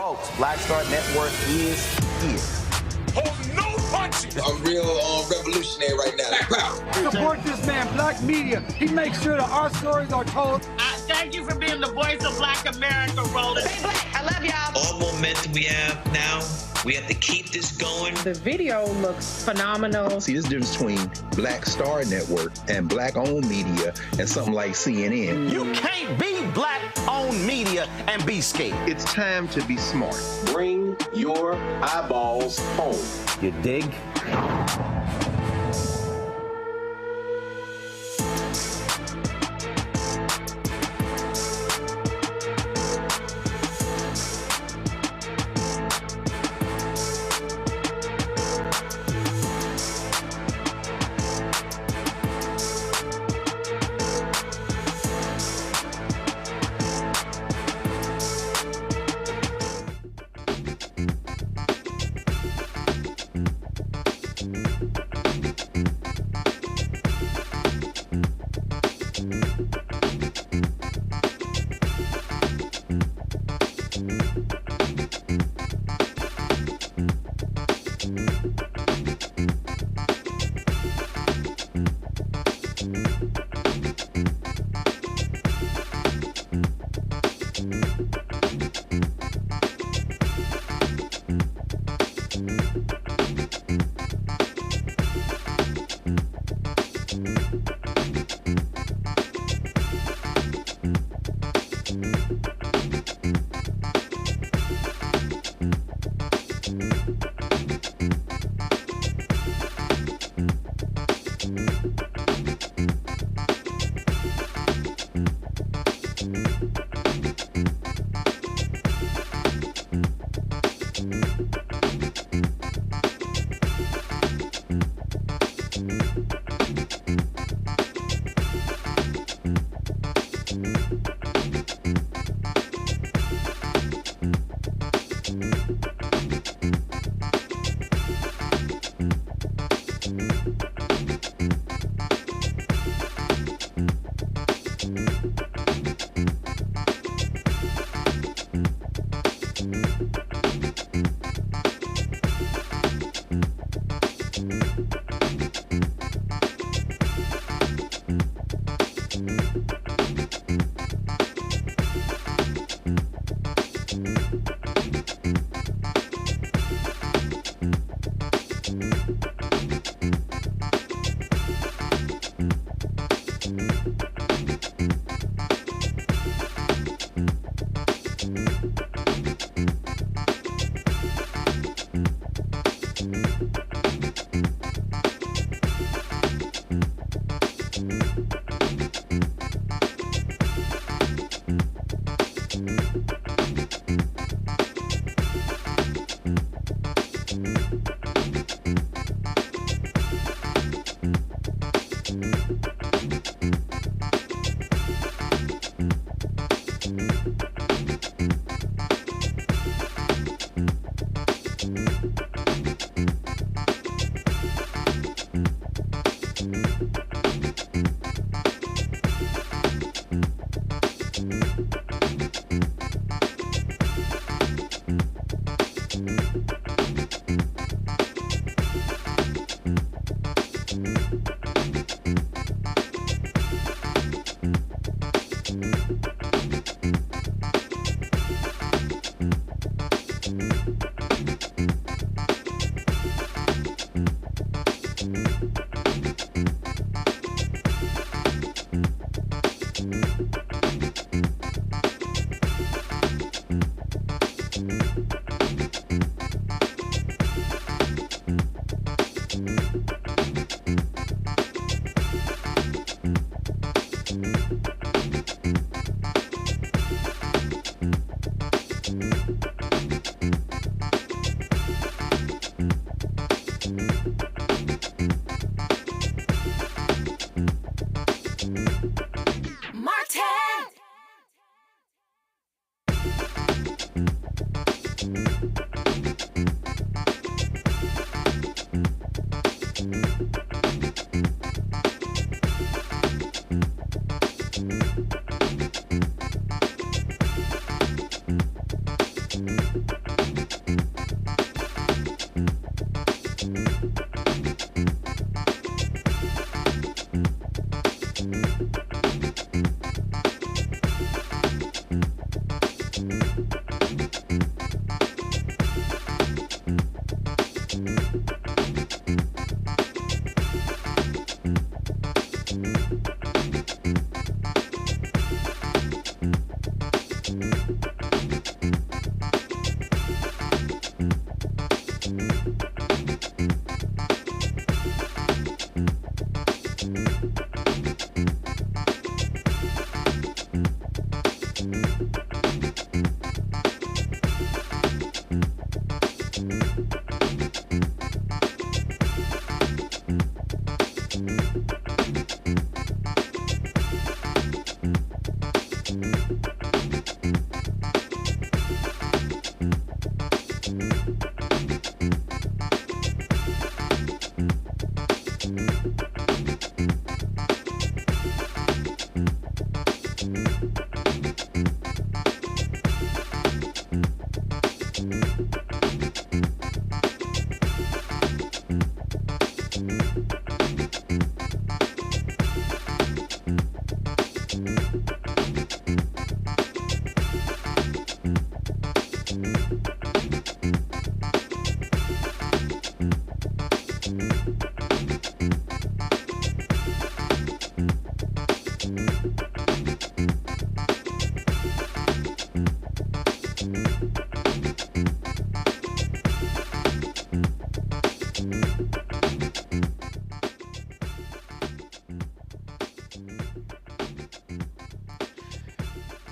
Folks, Black Star Network is here. Hold no punches! I'm real revolutionary right now. Black power. Support this man, Black Media. He makes sure that our stories are told. Thank you for being the voice of Black America, Roland. Stay black. I love y'all. All momentum we have now, we have to keep this going. The video looks phenomenal. See, this difference between Black Star Network and Black-owned media and something like CNN. You can't be Black-owned media and be scared. It's time to be smart. Bring your eyeballs home. You dig?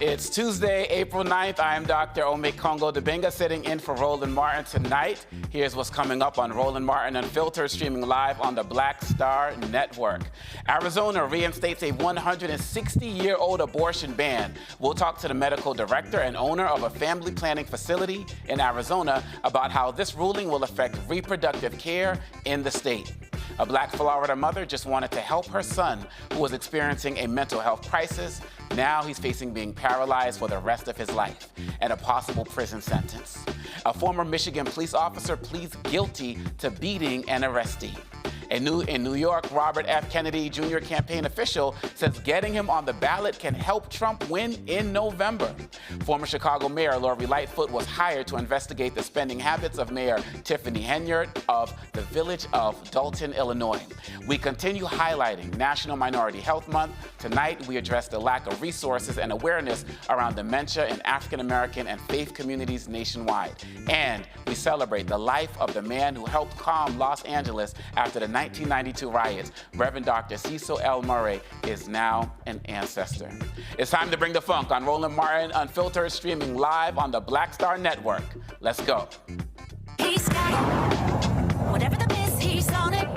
It's Tuesday, April 9th. I am Dr. Ome Kongo Dibinga sitting in for Roland Martin tonight. Here's what's coming up on Roland Martin Unfiltered, streaming live on the Black Star Network. Arizona reinstates a 160-year-old abortion ban. We'll talk to the medical director and owner of a family planning facility in Arizona about how this ruling will affect reproductive care in the state. A Black Florida mother just wanted to help her son, who was experiencing a mental health crisis. Now he's facing being paralyzed for the rest of his life and a possible prison sentence. A former Michigan police officer pleads guilty to beating an arrestee. In New York, Robert F. Kennedy Jr. campaign official says getting him on the ballot can help Trump win in November. Former Chicago Mayor Lori Lightfoot was hired to investigate the spending habits of Mayor Tiffany Henyard of the village of Dolton, Illinois. We continue highlighting National Minority Health Month. Tonight, we address the lack of resources and awareness around dementia in African American and faith communities nationwide. And we celebrate the life of the man who helped calm Los Angeles after the 1992 riots. Reverend Dr. Cecil L. Murray is now an ancestor. It's time to bring the funk on Roland Martin Unfiltered, streaming live on the Black Star Network. Let's go. He's got it. Whatever the miss, he's on it.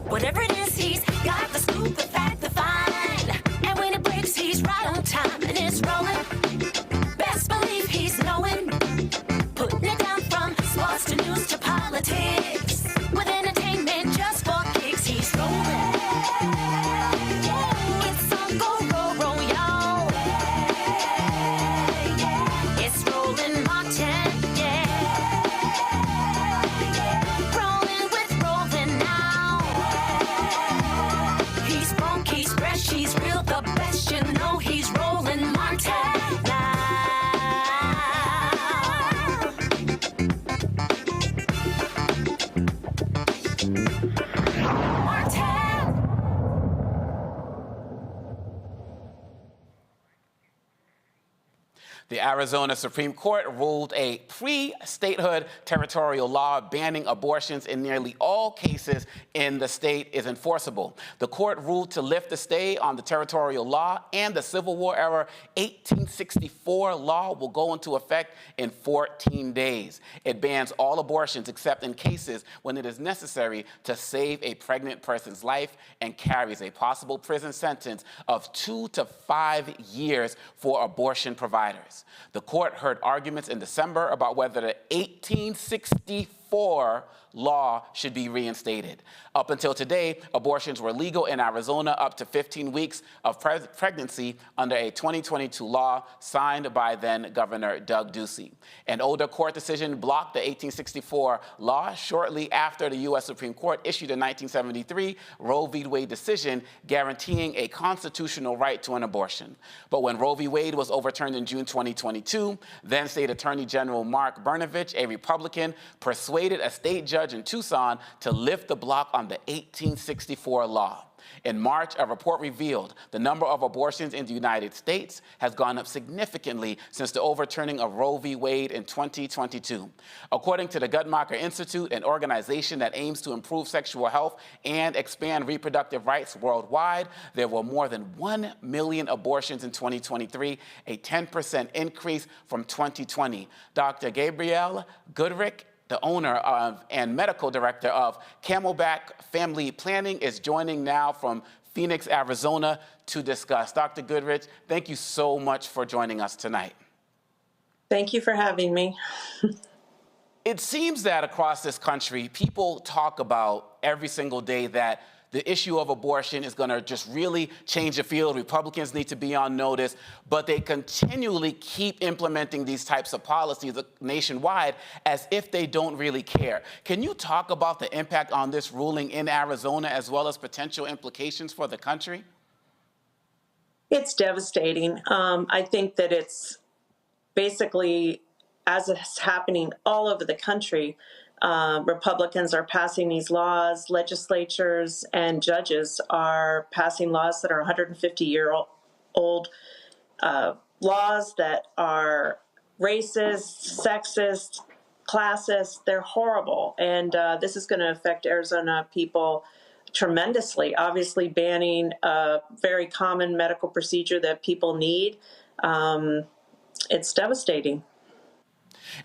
Whatever it is, he's got the scoop, the fact, the find. And when it breaks, he's right on time and it's rolling. Best believe he's knowing. Putting it down from sports to news to politics. With entertainment just for kicks, he's rolling. It's on go, roll, y'all. It's Roland Martin, yeah. Rolling with Roland now. He's from The Arizona Supreme Court ruled a pre-statehood territorial law banning abortions in nearly all cases in the state is enforceable. The court ruled to lift the stay on the territorial law, and the Civil War-era 1864 law will go into effect in 14 days. It bans all abortions except in cases when it is necessary to save a pregnant person's life and carries a possible prison sentence of 2 to 5 years for abortion providers. The court heard arguments in December about whether the 1864 law should be reinstated. Up until today, abortions were legal in Arizona up to 15 weeks of pregnancy under a 2022 law signed by then Governor Doug Ducey. An older court decision blocked the 1864 law shortly after the U.S. Supreme Court issued a 1973 Roe v. Wade decision guaranteeing a constitutional right to an abortion. But when Roe v. Wade was overturned in June 2022, then State Attorney General Mark Brnovich, a Republican, persuaded a state judge in Tucson to lift the block on the 1864 law. In March, a report revealed the number of abortions in the United States has gone up significantly since the overturning of Roe v. Wade in 2022. According to the Guttmacher Institute, an organization that aims to improve sexual health and expand reproductive rights worldwide, there were more than 1 million abortions in 2023, a 10% increase from 2020. Dr. Gabrielle Goodrich, the owner of and medical director of Camelback Family Planning, is joining now from Phoenix, Arizona to discuss. Dr. Goodrich, thank you so much for joining us tonight. Thank you for having me. It seems that across this country, people talk about every single day that the issue of abortion is going to just really change the field. Republicans need to be on notice, but they continually keep implementing these types of policies nationwide as if they don't really care. Can you talk about the impact on this ruling in Arizona as well as potential implications for the country? It's devastating. I think that it's basically, as it's happening all over the country, Republicans are passing these laws, legislatures and judges are passing laws that are 150-year-old laws that are racist, sexist, classist. They're horrible. And this is going to affect Arizona people tremendously, obviously banning a very common medical procedure that people need. It's devastating.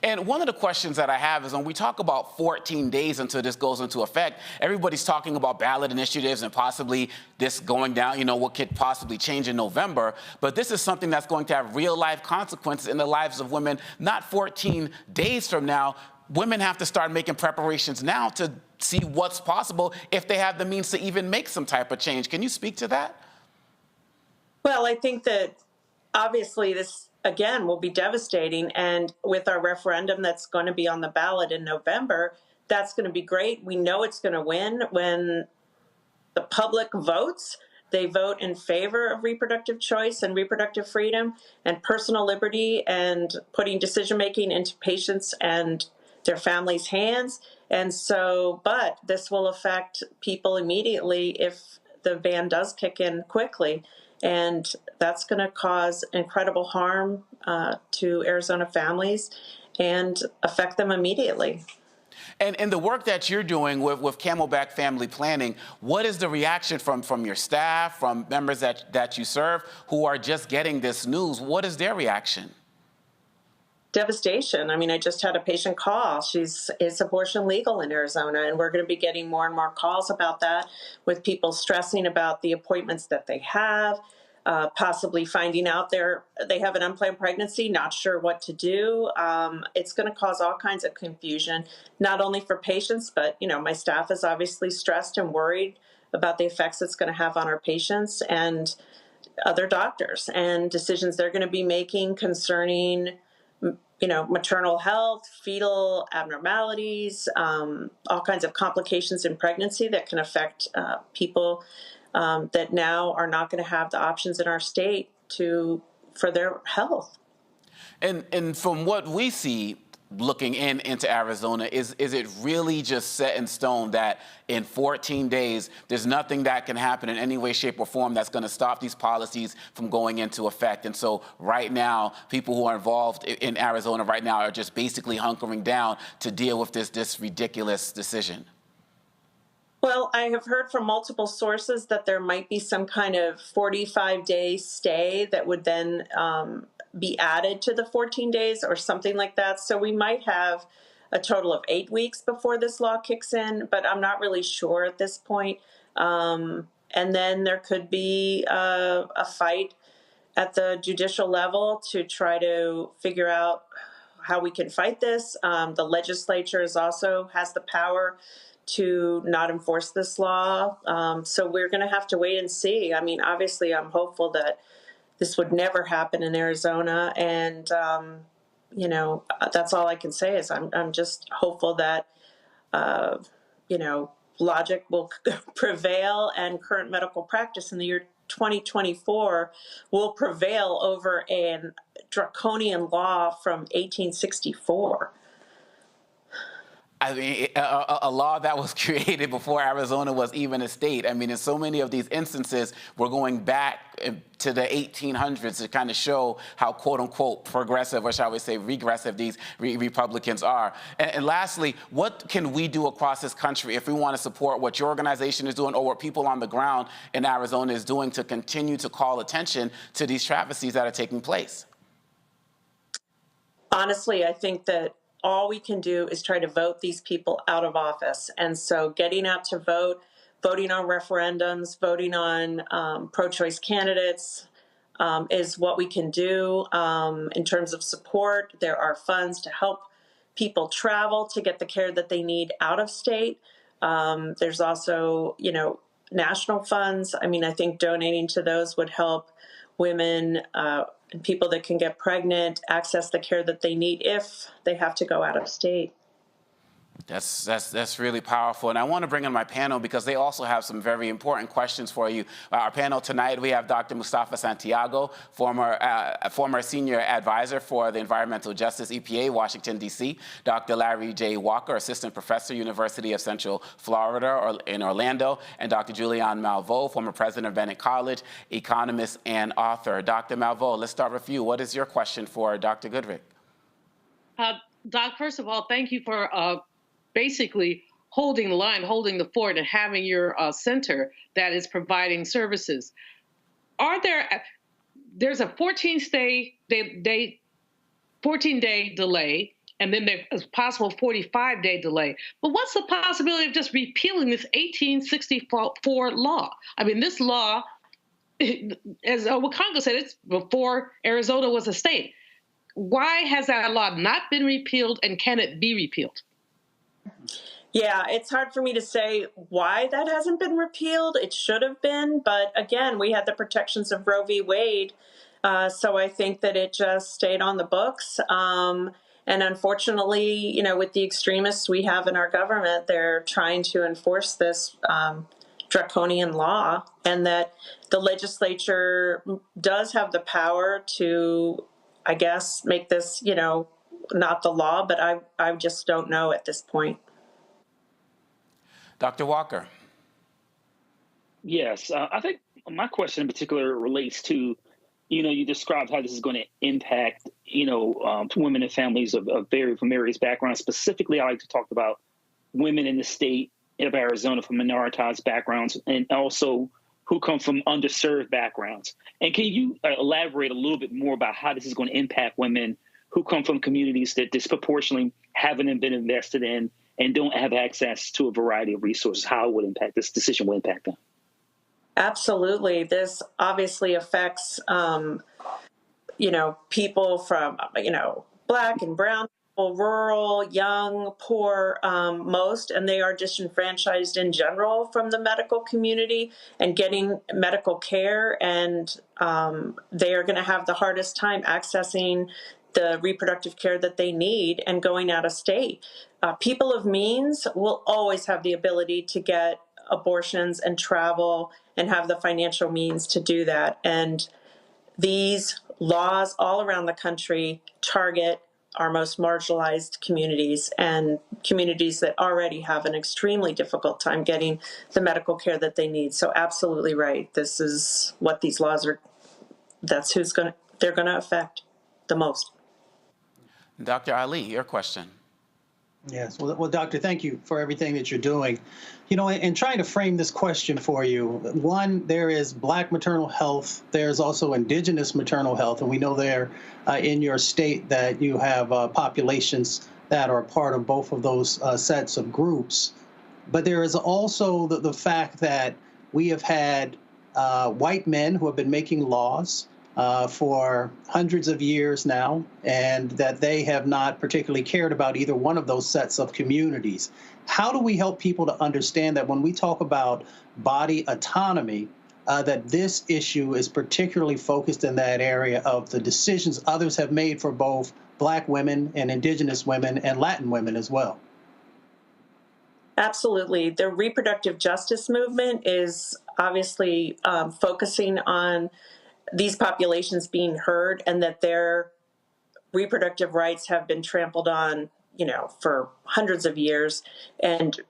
And one of the questions that I have is when we talk about 14 days until this goes into effect, everybody's talking about ballot initiatives and possibly this going down, what could possibly change in November. But this is something that's going to have real life consequences in the lives of women, not 14 days from now. Women have to start making preparations now to see what's possible if they have the means to even make some type of change. Can you speak to that? Well, I think that obviously this, again, will be devastating. And with our referendum that's going to be on the ballot in November, that's going to be great. We know it's going to win. When the public votes, they vote in favor of reproductive choice and reproductive freedom and personal liberty and putting decision-making into patients and their families' hands. And so, but this will affect people immediately if the ban does kick in quickly. And that's going to cause incredible harm to Arizona families and affect them immediately. And the work that you're doing with Camelback Family Planning, what is the reaction from your staff, from members that you serve who are just getting this news? What is their reaction? Devastation. I mean, I just had a patient call. Is abortion legal in Arizona? And we're going to be getting more and more calls about that, with people stressing about the appointments that they have, possibly finding out they have an unplanned pregnancy, not sure what to do. It's going to cause all kinds of confusion, not only for patients, but, my staff is obviously stressed and worried about the effects it's going to have on our patients and other doctors and decisions they're going to be making concerning maternal health, fetal abnormalities, all kinds of complications in pregnancy that can affect people that now are not going to have the options in our state for their health. And from what we see, looking into Arizona, is it really just set in stone that in 14 days there's nothing that can happen in any way, shape, or form that's going to stop these policies from going into effect? And so right now, people who are involved in Arizona right now are just basically hunkering down to deal with this ridiculous decision. Well, I have heard from multiple sources that there might be some kind of 45-day stay that would then be added to the 14 days or something like that. So we might have a total of 8 weeks before this law kicks in, but I'm not really sure at this point. And then there could be a fight at the judicial level to try to figure out how we can fight this. The legislature also has the power to not enforce this law. So we're going to have to wait and see. I mean, obviously, I'm hopeful that this would never happen in Arizona. And, you know, that's all I can say is I'm just hopeful that, you know, logic will prevail and current medical practice in the year 2024 will prevail over a draconian law from 1864. I mean, a law that was created before Arizona was even a state. I mean, in so many of these instances, we're going back to the 1800s to kind of show how, quote unquote, progressive, or shall we say regressive, these Republicans are. And lastly, what can we do across this country if we want to support what your organization is doing or what people on the ground in Arizona is doing to continue to call attention to these travesties that are taking place? Honestly, I think that all we can do is try to vote these people out of office. And so getting out to vote, voting on referendums, voting on pro-choice candidates is what we can do. In terms of support, there are funds to help people travel to get the care that they need out of state. There's also, you know, national funds. I mean, I think donating to those would help women and people that can get pregnant access the care that they need if they have to go out of state. That's really powerful. And I want to bring in my panel because they also have some very important questions for you. Our panel tonight, we have Dr. Mustafa Santiago, former senior advisor for the Environmental Justice EPA, Washington, D.C., Dr. Larry J. Walker, assistant professor, University of Central Florida in Orlando, and Dr. Julianne Malveaux, former president of Bennett College, economist and author. Dr. Malveaux, let's start with you. What is your question for Dr. Goodrick? Doc, first of all, thank you for basically holding the line, holding the fort, and having your center that is providing services. There's a 14-day delay, and then there's a possible 45-day delay. But what's the possibility of just repealing this 1864 law? I mean, this law, as Wakonga said, it's before Arizona was a state. Why has that law not been repealed, and can it be repealed? Yeah, it's hard for me to say why that hasn't been repealed. It should have been, but again, we had the protections of Roe v. Wade, so I think that it just stayed on the books. And unfortunately, you know, with the extremists we have in our government, they're trying to enforce this draconian law, and that the legislature does have the power to, I guess, make this, you know, not the law, but I just don't know at this point. Dr. Walker. Yes, I think my question in particular relates to, you know, you described how this is going to impact, you know, women and families from various backgrounds. Specifically, I like to talk about women in the state of Arizona from minoritized backgrounds and also who come from underserved backgrounds. And can you elaborate a little bit more about how this is going to impact women who come from communities that disproportionately haven't been invested in and don't have access to a variety of resources, how it would impact, this decision will impact them? Absolutely. This obviously affects, you know, people from, you know, Black and brown people, rural, young, poor, most, and they are disenfranchised in general from the medical community and getting medical care. And they are going to have the hardest time accessing the reproductive care that they need and going out of state. People of means will always have the ability to get abortions and travel and have the financial means to do that. And these laws all around the country target our most marginalized communities and communities that already have an extremely difficult time getting the medical care that they need. So absolutely right. This is what these laws are, that's they're going to affect the most. Dr. Ali, your question. Yes. Well, Doctor, thank you for everything that you're doing. You know, in trying to frame this question for you, one, there is Black maternal health. There's also Indigenous maternal health. And we know there in your state that you have populations that are part of both of those sets of groups. But there is also the fact that we have had white men who have been making laws for hundreds of years now, and that they have not particularly cared about either one of those sets of communities. How do we help people to understand that when we talk about body autonomy, that this issue is particularly focused in that area of the decisions others have made for both Black women and Indigenous women and Latin women as well? Absolutely. The reproductive justice movement is obviously focusing on these populations being heard, and that their reproductive rights have been trampled on, for hundreds of years, and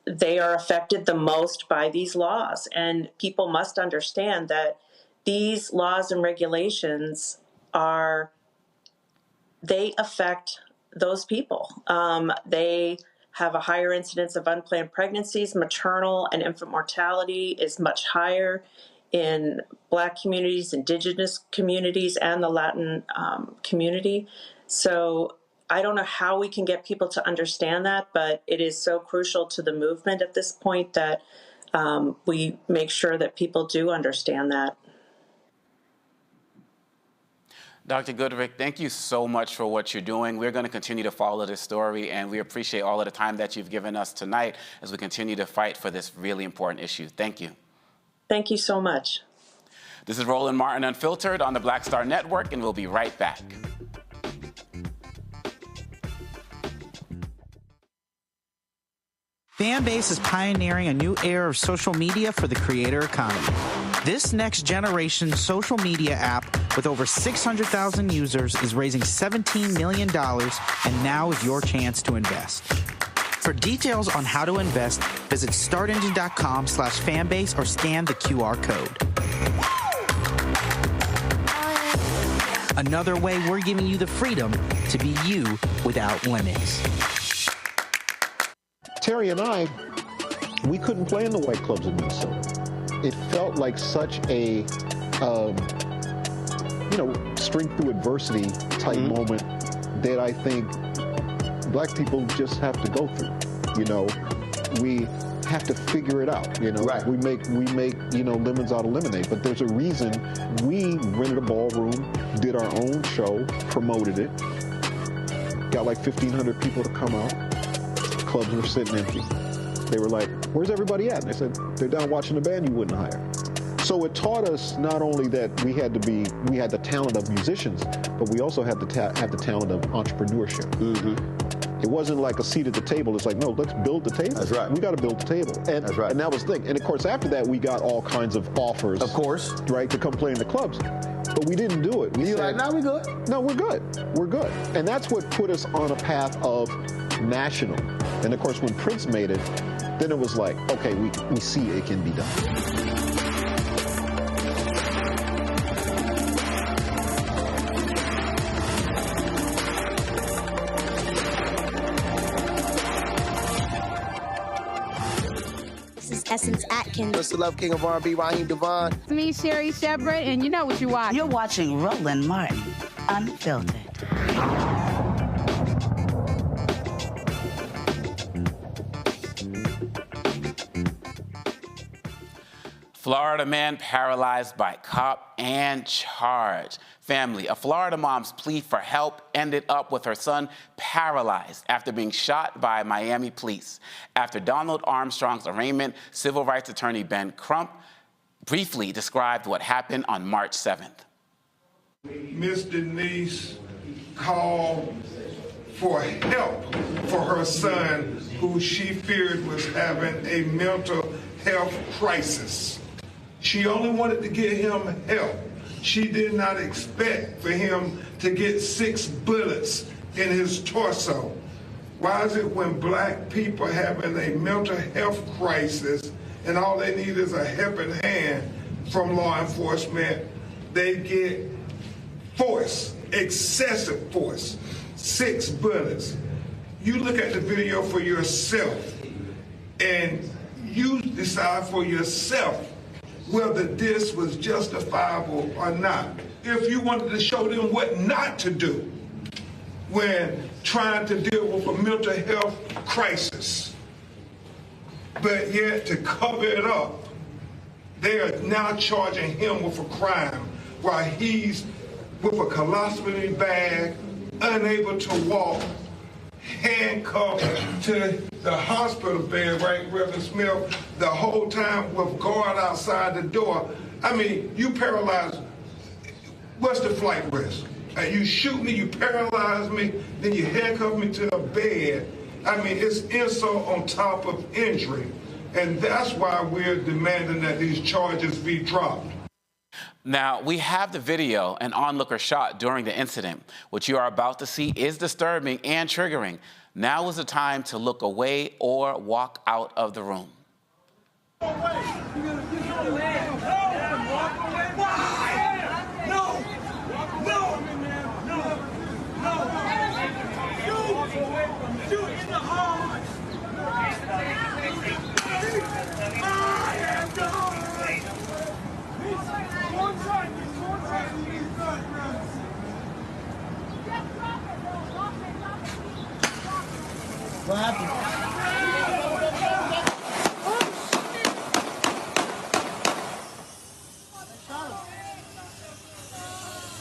they are affected the most by these laws. And people must understand that these laws and regulations they affect those people. They have a higher incidence of unplanned pregnancies. Maternal and infant mortality is much higher in Black communities, Indigenous communities, and the Latin community. So I don't know how we can get people to understand that, but it is so crucial to the movement at this point that we make sure that people do understand that. Dr. Goodrick, thank you so much for what you're doing. We're going to continue to follow this story, and we appreciate all of the time that you've given us tonight as we continue to fight for this really important issue. Thank you. Thank you so much. This is Roland Martin Unfiltered on the Black Star Network, and we'll be right back. Fanbase is pioneering a new era of social media for the creator economy. This next generation social media app with over 600,000 users is raising $17 million, and now is your chance to invest. For details on how to invest, visit startengine.com/fanbase or scan the QR code. Another way we're giving you the freedom to be you without limits. Terry and I, we couldn't play in the white clubs in Minnesota. It felt like such a, strength through adversity type moment that I think Black people just have to go through. We have to figure it out. Right. We make lemons out of lemonade. But there's a reason we rented a ballroom, did our own show, promoted it, got like 1,500 people to come out. Clubs were sitting empty. They were like, "Where's everybody at?" And I said, "They're down watching the band you wouldn't hire." So it taught us not only that we had the talent of musicians, but we also had to have the talent of entrepreneurship. Mm-hmm. It wasn't like a seat at the table. It's like, no, let's build the table. That's right. We got to build the table. And, that's right. And that was the thing. And of course, after that, we got all kinds of offers. Of course. Right, to come play in the clubs. But we didn't do it. We said, no, we're good. No, we're good. We're good. And that's what put us on a path of national. And of course, when Prince made it, then it was like, okay, we see it can be done. Essence Atkins. It's the Love King of R&B, Raheem Devon. It's me, Sherry Shepard, and you know what you watch. You're watching Roland Martin Unfiltered. Florida man paralyzed by cop and charged. Family, a Florida mom's plea for help ended up with her son paralyzed after being shot by Miami police. After Donald Armstrong's arraignment, civil rights attorney Ben Crump briefly described what happened on March 7th. Miss Denise called for help for her son, who she feared was having a mental health crisis. She only wanted to get him help. She did not expect for him to get 6 bullets in his torso? Why is it when black people having a mental health crisis and all they need is a helping hand from law enforcement, they get force, excessive force, 6 bullets? You look at the video for yourself and you decide for yourself whether this was justifiable or not. If you wanted to show them what not to do when trying to deal with a mental health crisis, but yet to cover it up, they are now charging him with a crime while he's with a colostomy bag, unable to walk, handcuffed to the hospital bed, right, Reverend Smith, the whole time with guard outside the door. I mean, you paralyzed. What's the flight risk? You shoot me, you paralyze me, then you handcuff me to a bed. I mean, it's insult on top of injury. And that's why we're demanding that these charges be dropped. Now, we have the video an onlooker shot during the incident. What you are about to see is disturbing and triggering. Now is the time to look away or walk out of the room. What happened?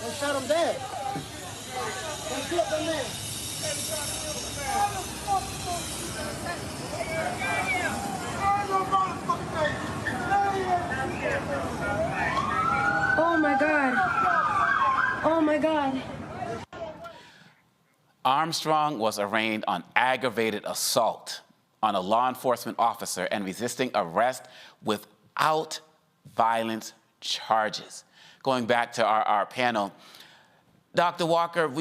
They shot him dead. They killed the man. Oh my God. Oh my God. Armstrong was arraigned on aggravated assault on a law enforcement officer and resisting arrest without violence charges. Going back to our panel, Dr. Walker,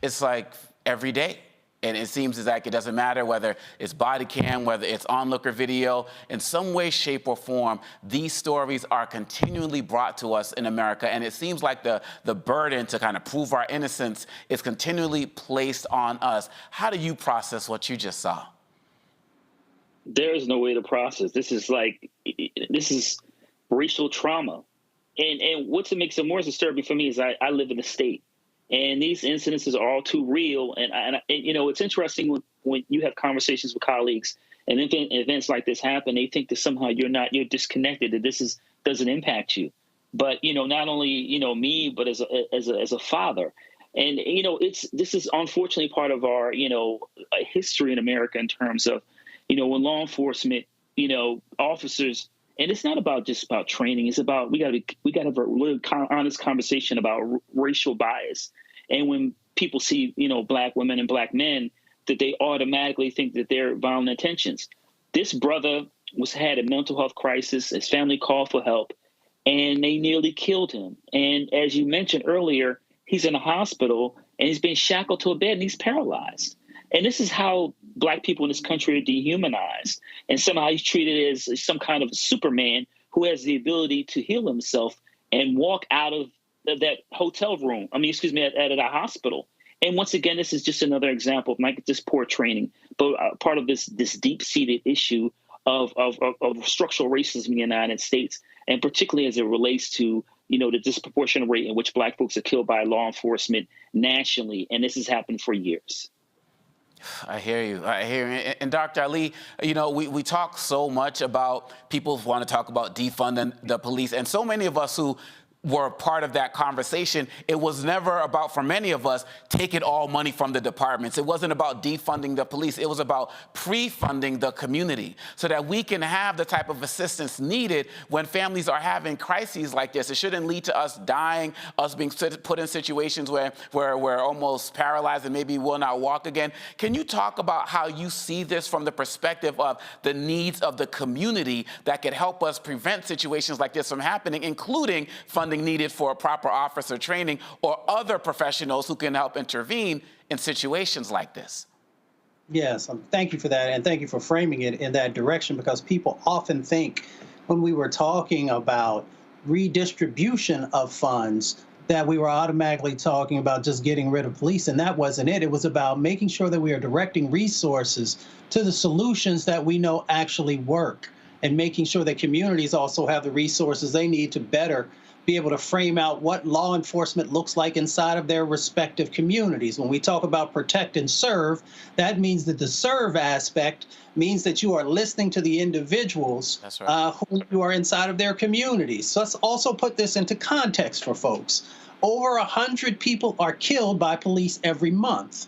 it's like every day. And it seems as like it doesn't matter whether it's body cam, whether it's onlooker video, in some way, shape, or form, these stories are continually brought to us in America. And it seems like the burden to kind of prove our innocence is continually placed on us. How do you process what you just saw? There is no way to process. This is racial trauma. And what makes it more disturbing for me is I live in the state. And these incidences are all too real. And you know, it's interesting when you have conversations with colleagues and events like this happen, they think that somehow you're disconnected, that this doesn't impact you. But, you know, not only, you know, me, but as a father. And, you know, this is unfortunately part of our, you know, history in America in terms of, you know, when law enforcement, you know, officers, and it's not just about training. It's about we got to have a really honest conversation about racial bias. And when people see, you know, black women and black men, that they automatically think that they're violent intentions. This brother had a mental health crisis. His family called for help, and they nearly killed him. And as you mentioned earlier, he's in a hospital and he's been shackled to a bed and he's paralyzed. And this is how black people in this country are dehumanized. And somehow he's treated as some kind of Superman who has the ability to heal himself and walk out of that hotel room. Out of the hospital. And once again, this is just another example of not just poor training, but part of this deep-seated issue of structural racism in the United States, and particularly as it relates to, you know, the disproportionate rate in which black folks are killed by law enforcement nationally. And this has happened for years. I hear you. And Dr. Ali, you know, we talk so much about people who want to talk about defunding the police, and so many of us who were part of that conversation, it was never about, for many of us, taking all money from the departments. It wasn't about defunding the police. It was about pre-funding the community so that we can have the type of assistance needed when families are having crises like this. It shouldn't lead to us dying, us being put in situations where we're almost paralyzed and maybe will not walk again. Can you talk about how you see this from the perspective of the needs of the community that could help us prevent situations like this from happening, including funding funding needed for proper officer training or other professionals who can help intervene in situations like this? Yes, thank you for that, and thank you for framing it in that direction, because people often think when we were talking about redistribution of funds that we were automatically talking about just getting rid of police, and that wasn't it. It was about making sure that we are directing resources to the solutions that we know actually work, and making sure that communities also have the resources they need to better be able to frame out what law enforcement looks like inside of their respective communities. When we talk about protect and serve, that means that the serve aspect means that you are listening to the individuals who are inside of their communities. So let's also put this into context for folks. Over 100 people are killed by police every month.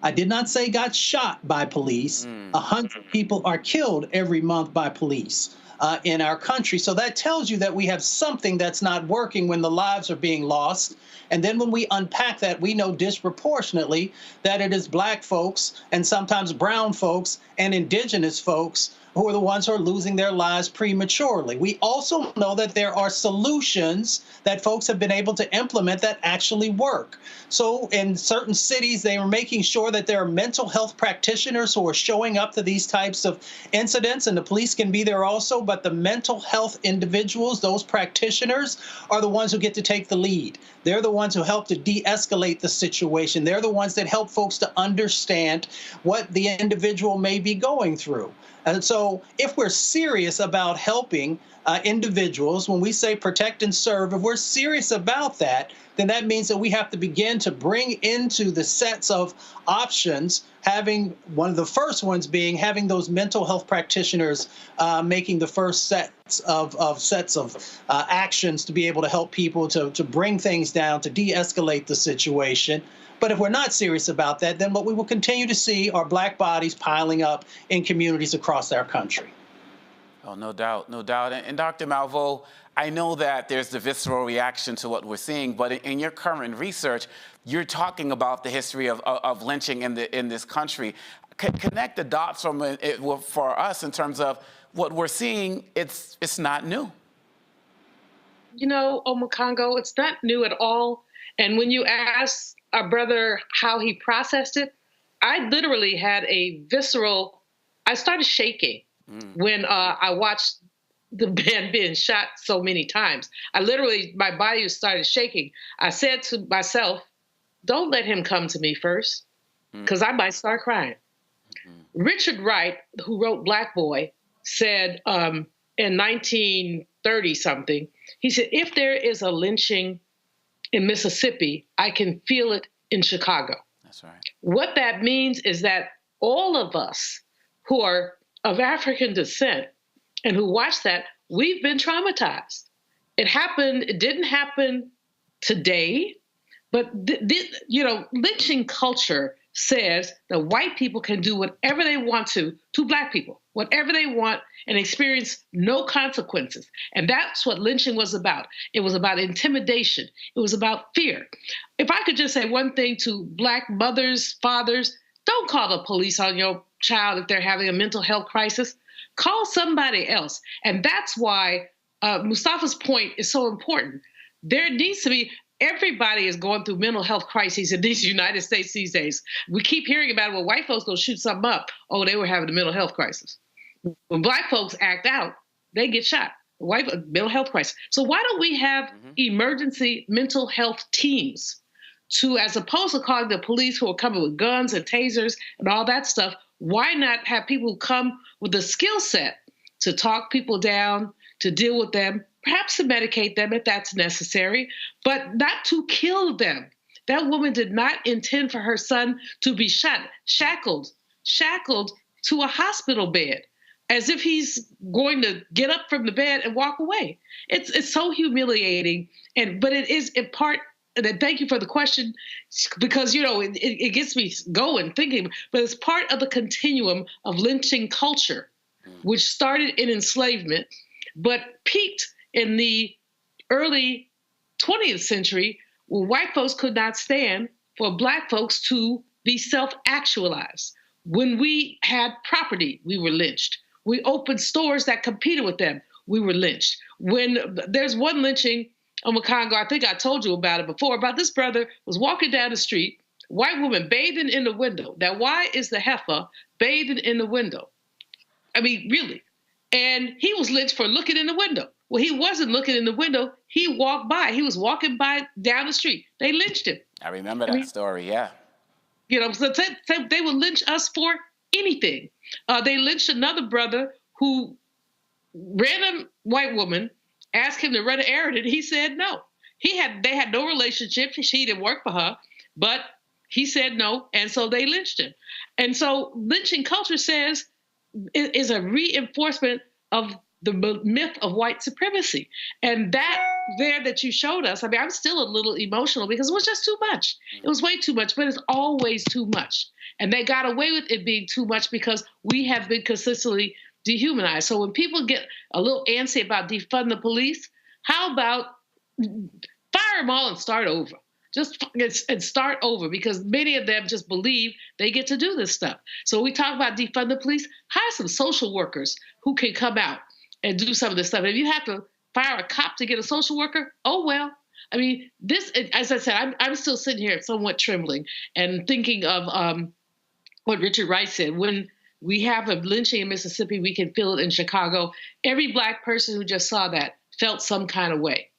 I did not say got shot by police. 100 people are killed every month by police in our country. So that tells you that we have something that's not working when the lives are being lost. And then when we unpack that, we know disproportionately that it is Black folks and sometimes brown folks and indigenous folks who are the ones who are losing their lives prematurely. We also know that there are solutions that folks have been able to implement that actually work. So in certain cities, they are making sure that there are mental health practitioners who are showing up to these types of incidents, and the police can be there also, but the mental health individuals, those practitioners, are the ones who get to take the lead. They're the ones who help to de-escalate the situation. They're the ones that help folks to understand what the individual may be going through. And so if we're serious about helping individuals, when we say protect and serve, if we're serious about that, then that means that we have to begin to bring into the sets of options, having one of the first ones being having those mental health practitioners making the first sets of actions to be able to help people to bring things down, to de-escalate the situation. But if we're not serious about that, then what we will continue to see are Black bodies piling up in communities across our country. Oh, no doubt, no doubt. And Dr. Malveaux, I know that there's the visceral reaction to what we're seeing, but in your current research, you're talking about the history of lynching in this country. Connect the dots for us in terms of what we're seeing. It's not new. You know, Omokongo, it's not new at all. And when you ask our brother how he processed it, I literally had a visceral, I started shaking when I watched the man being shot so many times. My body started shaking. I said to myself, don't let him come to me first, because I might start crying. Richard Wright, who wrote Black Boy, said in 1930-something, he said, if there is a lynching in Mississippi, I can feel it in Chicago. That's right. What that means is that all of us who are of African descent and who watch that, we've been traumatized. It didn't happen today, but lynching culture says that white people can do whatever they want to Black people, whatever they want, and experience no consequences. And that's what lynching was about. It was about intimidation. It was about fear. If I could just say one thing to Black mothers, fathers, don't call the police on your child if they're having a mental health crisis. Call somebody else. And that's why Mustafa's point is so important. There needs to be, everybody is going through mental health crises in these United States these days. We keep hearing about it. Well, white folks go shoot something up. Oh, they were having a mental health crisis. When Black folks act out, they get shot. Mental health crisis. So why don't we have emergency mental health teams to, as opposed to calling the police who are coming with guns and tasers and all that stuff, why not have people come with the skill set to talk people down, to deal with them, perhaps to medicate them if that's necessary, but not to kill them. That woman did not intend for her son to be shot, shackled to a hospital bed, as if he's going to get up from the bed and walk away. It's so humiliating, but it is in part. And thank you for the question, because it gets me going thinking. But it's part of the continuum of lynching culture, which started in enslavement, but peaked in the early 20th century, where white folks could not stand for Black folks to be self-actualized. When we had property, we were lynched. We opened stores that competed with them, we were lynched. When there's one lynching Congo, I think I told you about it before, about this brother was walking down the street, white woman bathing in the window. Now, why is the heifer bathing in the window? I mean, really. And he was lynched for looking in the window. Well, he wasn't looking in the window. He walked by. He was walking by down the street. They lynched him. I remember that story, yeah. You know, so they would lynch us for anything. They lynched another brother who, random white woman, asked him to run an errand, and he said no. They had no relationship. She didn't work for her, but he said no, and so they lynched him. And so lynching culture says is a reinforcement of the myth of white supremacy. And that you showed us, I mean, I'm still a little emotional because it was just too much. It was way too much, but it's always too much. And they got away with it being too much because we have been consistently dehumanized. So when people get a little antsy about defund the police, how about fire them all and start over? And start over, because many of them just believe they get to do this stuff. So we talk about defund the police, hire some social workers who can come out and do some of this stuff. If you have to fire a cop to get a social worker, oh well. I mean, this, as I said, I'm still sitting here somewhat trembling and thinking of what Richard Wright said. When we have a lynching in Mississippi, we can feel it in Chicago. Every Black person who just saw that felt some kind of way.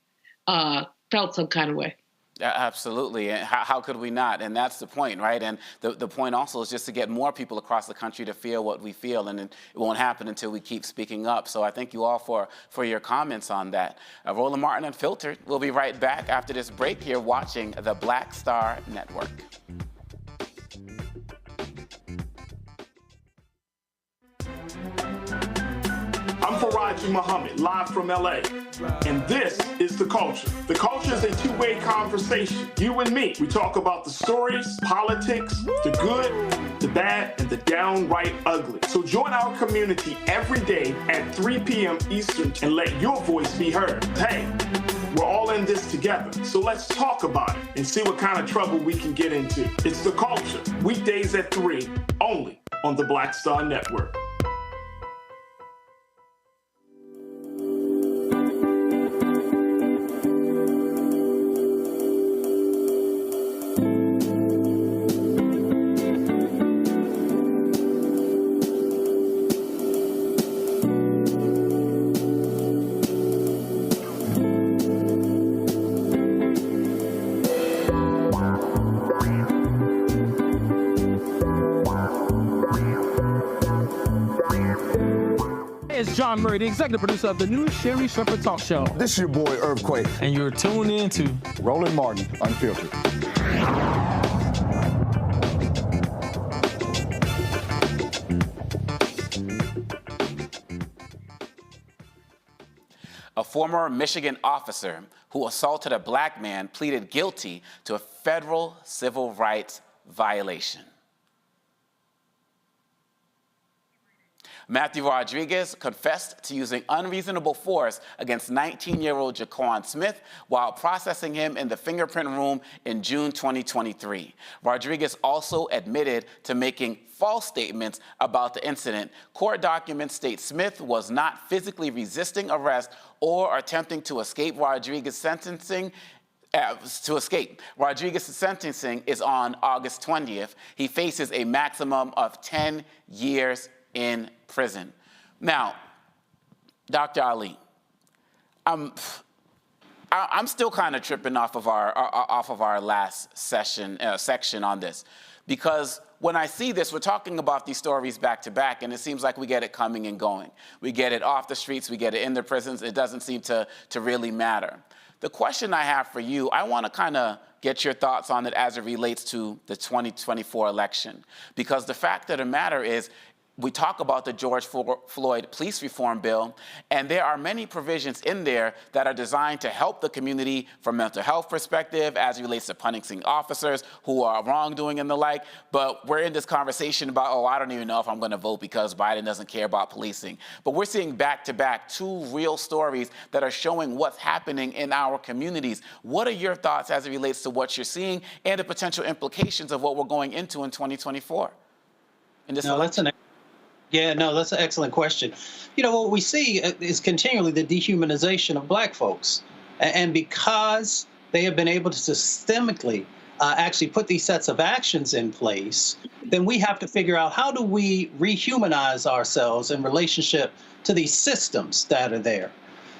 Absolutely. And how could we not? And that's the point, right? And the point also is just to get more people across the country to feel what we feel. And it won't happen until we keep speaking up. So I thank you all for your comments on that. Roland Martin Unfiltered. We'll be right back after this break. You're watching the Black Star Network. I'm Faraji Muhammad, live from LA. And this is The Culture. The Culture is a two-way conversation. You and me. We talk about the stories, politics, the good, the bad, and the downright ugly. So join our community every day at 3 p.m. Eastern and let your voice be heard. Hey, we're all in this together. So let's talk about it and see what kind of trouble we can get into. It's The Culture. Weekdays at 3, only on the Black Star Network. It's John Murray, the executive producer of the new Sherry Shepherd Talk Show. This is your boy, Earthquake. And you're tuned in to Roland Martin Unfiltered. A former Michigan officer who assaulted a Black man pleaded guilty to a federal civil rights violation. Matthew Rodriguez confessed to using unreasonable force against 19-year-old Jaquan Smith while processing him in the fingerprint room in June 2023. Rodriguez also admitted to making false statements about the incident. Court documents state Smith was not physically resisting arrest or attempting to escape Rodriguez's sentencing. Rodriguez's sentencing is on August 20th. He faces a maximum of 10 years in prison. Now, Dr. Ali, I'm still kind of tripping off of our last section on this, because when I see this, we're talking about these stories back to back, and it seems like we get it coming and going. We get it off the streets, we get it in the prisons. It doesn't seem to really matter. The question I have for you, I want to kind of get your thoughts on it as it relates to the 2024 election, because the fact of the matter is, we talk about the George Floyd police reform bill, and there are many provisions in there that are designed to help the community from a mental health perspective as it relates to punishing officers who are wrongdoing and the like. But we're in this conversation about, oh, I don't even know if I'm going to vote because Biden doesn't care about policing. But we're seeing back-to-back two real stories that are showing what's happening in our communities. What are your thoughts as it relates to what you're seeing and the potential implications of what we're going into in 2024? That's an excellent question. You know, what we see is continually the dehumanization of Black folks. And because they have been able to systemically actually put these sets of actions in place, then we have to figure out how do we rehumanize ourselves in relationship to these systems that are there.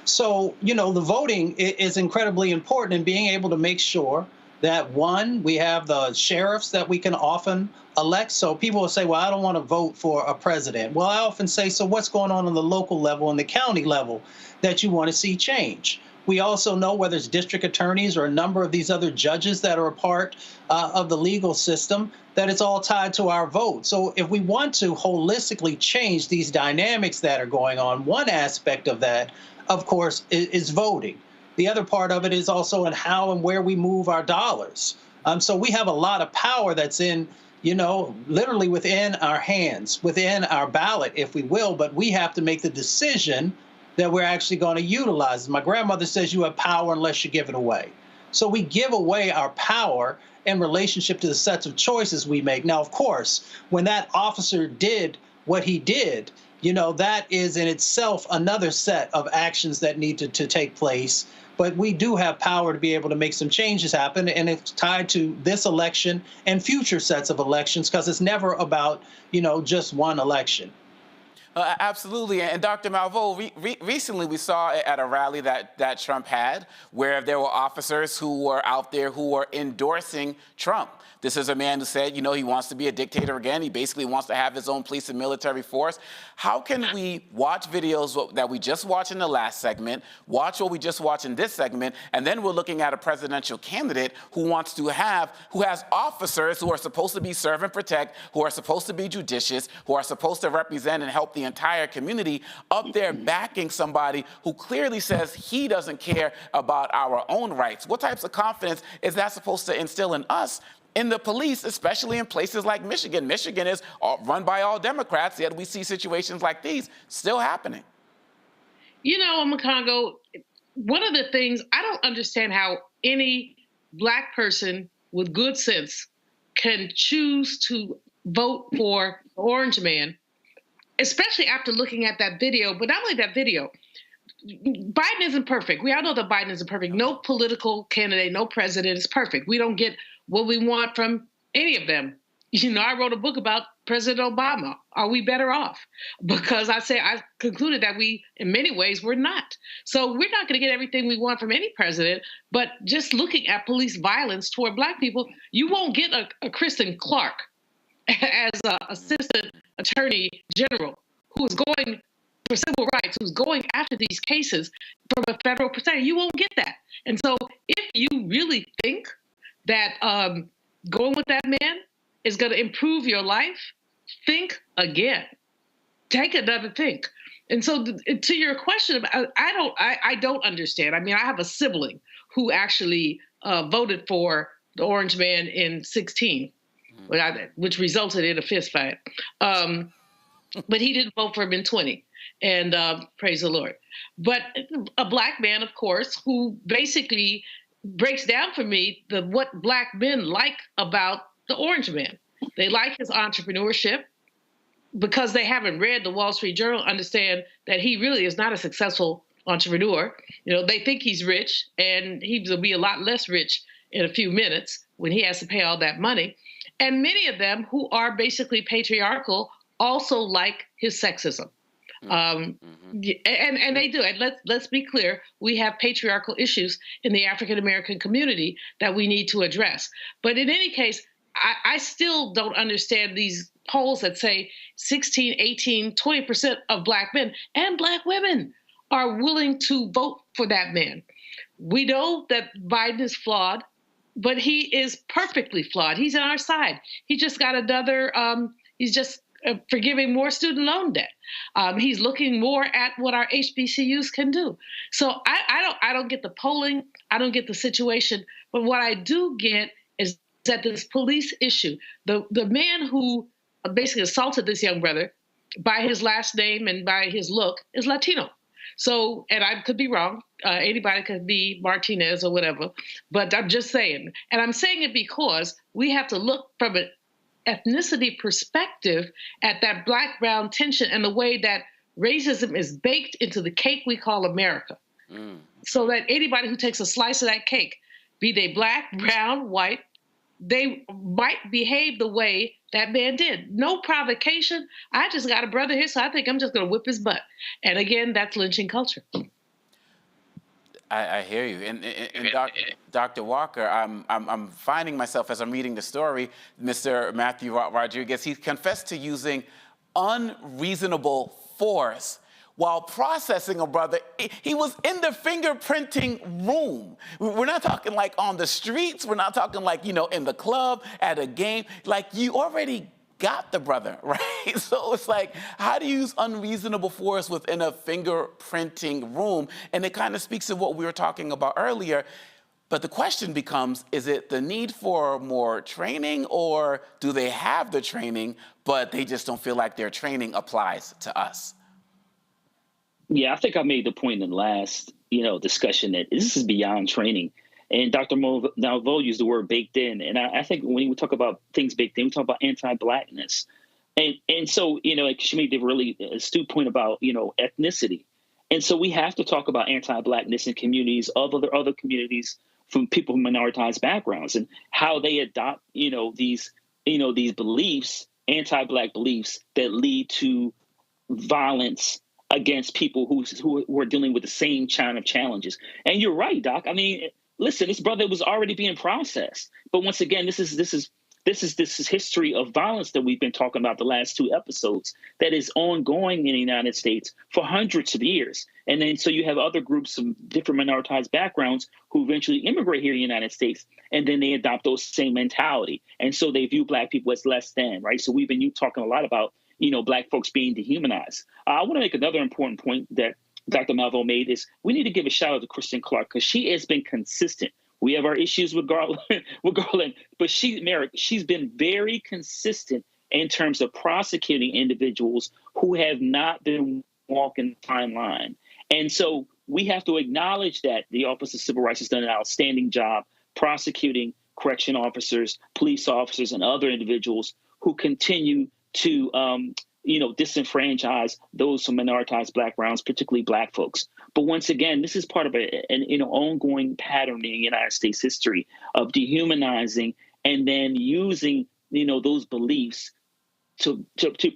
So, you know, the voting is incredibly important in being able to make sure that, one, we have the sheriffs that we can often elect. So people will say, well, I don't want to vote for a president. Well, I often say, so what's going on the local level and the county level that you want to see change? We also know whether it's district attorneys or a number of these other judges that are a part of the legal system, that it's all tied to our vote. So if we want to holistically change these dynamics that are going on, one aspect of that, of course, is voting. The other part of it is also in how and where we move our dollars. So we have a lot of power that's in, you know, literally within our hands, within our ballot, if we will, but we have to make the decision that we're actually going to utilize. My grandmother says you have power unless you give it away. So we give away our power in relationship to the sets of choices we make. Now, of course, when that officer did what he did, you know, that is in itself another set of actions that need to take place. But we do have power to be able to make some changes happen, and it's tied to this election and future sets of elections, because it's never about, you know, just one election. Absolutely. And Dr. Malveaux, recently we saw at a rally that Trump had where there were officers who were out there who were endorsing Trump. This is a man who said, you know, he wants to be a dictator again. He basically wants to have his own police and military force. How can we watch videos that we just watched in the last segment, watch what we just watched in this segment, and then we're looking at a presidential candidate who has officers who are supposed to be serve and protect, who are supposed to be judicious, who are supposed to represent and help the entire community, up there backing somebody who clearly says he doesn't care about our own rights? What types of confidence is that supposed to instill in us, in the police, especially in places like Michigan? Michigan is run by all Democrats, yet we see situations like these still happening. You know, Makongo, one of the things, I don't understand how any Black person with good sense can choose to vote for the Orange Man, especially after looking at that video. But not only that video, Biden isn't perfect. We all know that Biden isn't perfect. No political candidate, no president is perfect. We don't get what we want from any of them. You know, I wrote a book about President Obama. Are we better off? Because I concluded that we, in many ways, we're not. So we're not going to get everything we want from any president, but just looking at police violence toward Black people, you won't get a Kristen Clark as an assistant attorney general who is going for civil rights, who's going after these cases from a federal perspective. You won't get that. And so if you really think that going with that man is going to improve your life, think again. Take another think. And so to your question, I don't understand. I mean, I have a sibling who actually voted for the Orange Man in 2016, which resulted in a fist fight. But he didn't vote for him in 2020. And praise the Lord. But a Black man, of course, who basically breaks down for me what Black men like about the Orange Man. They like his entrepreneurship because they haven't read the Wall Street Journal, understand that he really is not a successful entrepreneur. You know, they think he's rich, and he will be a lot less rich in a few minutes when he has to pay all that money. And many of them who are basically patriarchal also like his sexism. And they do. And let's be clear, we have patriarchal issues in the African American community that we need to address. But in any case, I still don't understand these polls that say 16, 18, 20% of Black men and Black women are willing to vote for that man. We know that Biden is flawed, but he is perfectly flawed. He's on our side. He just got another, he's just forgiving more student loan debt. He's looking more at what our HBCUs can do. So I don't get the polling. I don't get the situation. But what I do get is that this police issue, the man who basically assaulted this young brother by his last name and by his look is Latino. So, and I could be wrong. Anybody could be Martinez or whatever. But I'm just saying. And I'm saying it because we have to look from an ethnicity perspective at that Black-brown tension and the way that racism is baked into the cake we call America. So that anybody who takes a slice of that cake, be they black, brown, white, they might behave the way that man did. No provocation. I just got a brother here, so I think I'm just going to whip his butt. And again, that's lynching culture. I hear you. And Dr. Walker, I'm finding myself as I'm reading the story, Mr. Matthew Rodriguez, he confessed to using unreasonable force while processing a brother. He was in the fingerprinting room. We're not talking like on the streets. We're not talking like, you know, in the club, at a game. Like, you already got the brother, right? So it's like, how do you use unreasonable force within a fingerprinting room? And it kind of speaks to what we were talking about earlier. But the question becomes, is it the need for more training, or do they have the training, but they just don't feel like their training applies to us? Yeah, I think I made the point in the last, discussion that this is beyond training. And Dr. Malveaux used the word baked in. And I think when we talk about things baked in, we talk about anti-Blackness. And so, like she made the really astute point about, ethnicity. And so we have to talk about anti-Blackness in communities of other communities from people from minoritized backgrounds and how they adopt, these beliefs, anti-Black beliefs that lead to violence against people who are dealing with the same kind of challenges. And you're right, Doc. I mean, listen, this brother was already being processed. But once again, this is history of violence that we've been talking about the last 2 episodes that is ongoing in the United States for hundreds of years. And then so you have other groups of different minoritized backgrounds who eventually immigrate here in the United States, and then they adopt those same mentality. And so they view Black people as less than, right? So we've been talking a lot about, Black folks being dehumanized. I want to make another important point that Dr. Malveaux made is we need to give a shout out to Kristen Clark, because she has been consistent. We have our issues with Garland, but she's been very consistent in terms of prosecuting individuals who have not been walking the fine line. And so we have to acknowledge that the Office of Civil Rights has done an outstanding job prosecuting correction officers, police officers, and other individuals who continue to disenfranchise those from minoritized backgrounds, particularly Black folks. But once again, this is part of an ongoing pattern in United States history of dehumanizing and then using those beliefs to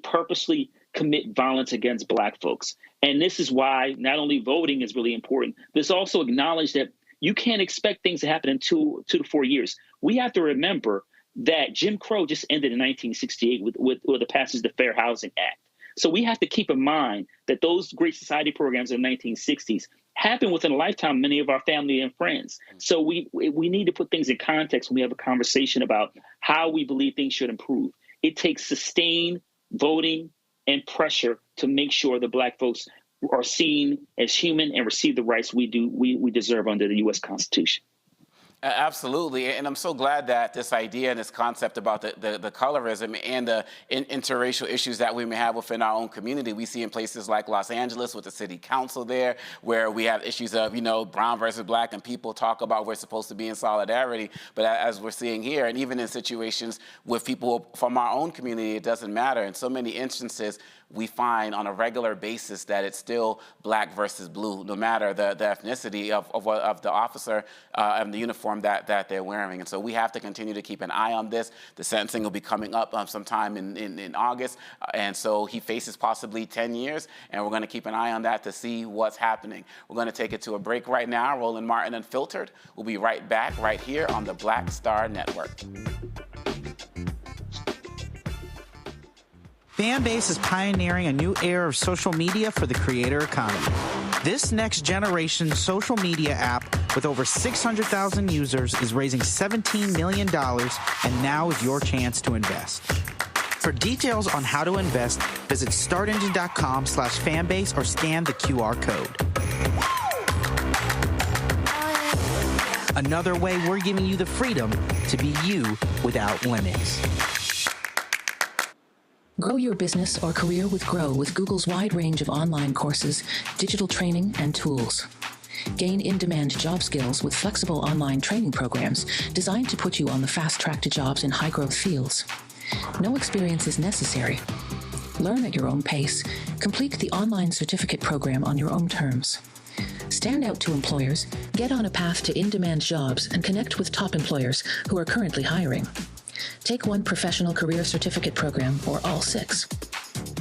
purposely commit violence against Black folks. And this is why not only voting is really important, but it's also acknowledged that you can't expect things to happen in 2 to 4 years. We have to remember that Jim Crow just ended in 1968 with the passage of the Fair Housing Act. So we have to keep in mind that those Great Society programs in the 1960s happened within a lifetime of many of our family and friends. So we need to put things in context when we have a conversation about how we believe things should improve. It takes sustained voting and pressure to make sure that Black folks are seen as human and receive the rights we deserve under the U.S. Constitution. Absolutely, and I'm so glad that this idea and this concept about the colorism and the interracial issues that we may have within our own community, we see in places like Los Angeles with the city council there, where we have issues of, brown versus Black, and people talk about we're supposed to be in solidarity, but as we're seeing here, and even in situations with people from our own community, it doesn't matter. In so many instances, we find on a regular basis that it's still Black versus blue, no matter the ethnicity of the officer and the uniform that they're wearing. And so we have to continue to keep an eye on this. The sentencing will be coming up sometime in August. And so he faces possibly 10 years, and we're going to keep an eye on that to see what's happening. We're going to take it to a break right now. Roland Martin Unfiltered. We'll be right back right here on the Black Star Network. Fanbase is pioneering a new era of social media for the creator economy. This next generation social media app with over 600,000 users is raising $17 million, and now is your chance to invest. For details on how to invest, visit startengine.com/fanbase or scan the QR code. Another way we're giving you the freedom to be you without limits. Grow your business or career with Grow with Google's wide range of online courses, digital training, and tools. Gain in-demand job skills with flexible online training programs designed to put you on the fast track to jobs in high-growth fields. No experience is necessary. Learn at your own pace. Complete the online certificate program on your own terms. Stand out to employers, get on a path to in-demand jobs, and connect with top employers who are currently hiring. Take one professional career certificate program or all 6.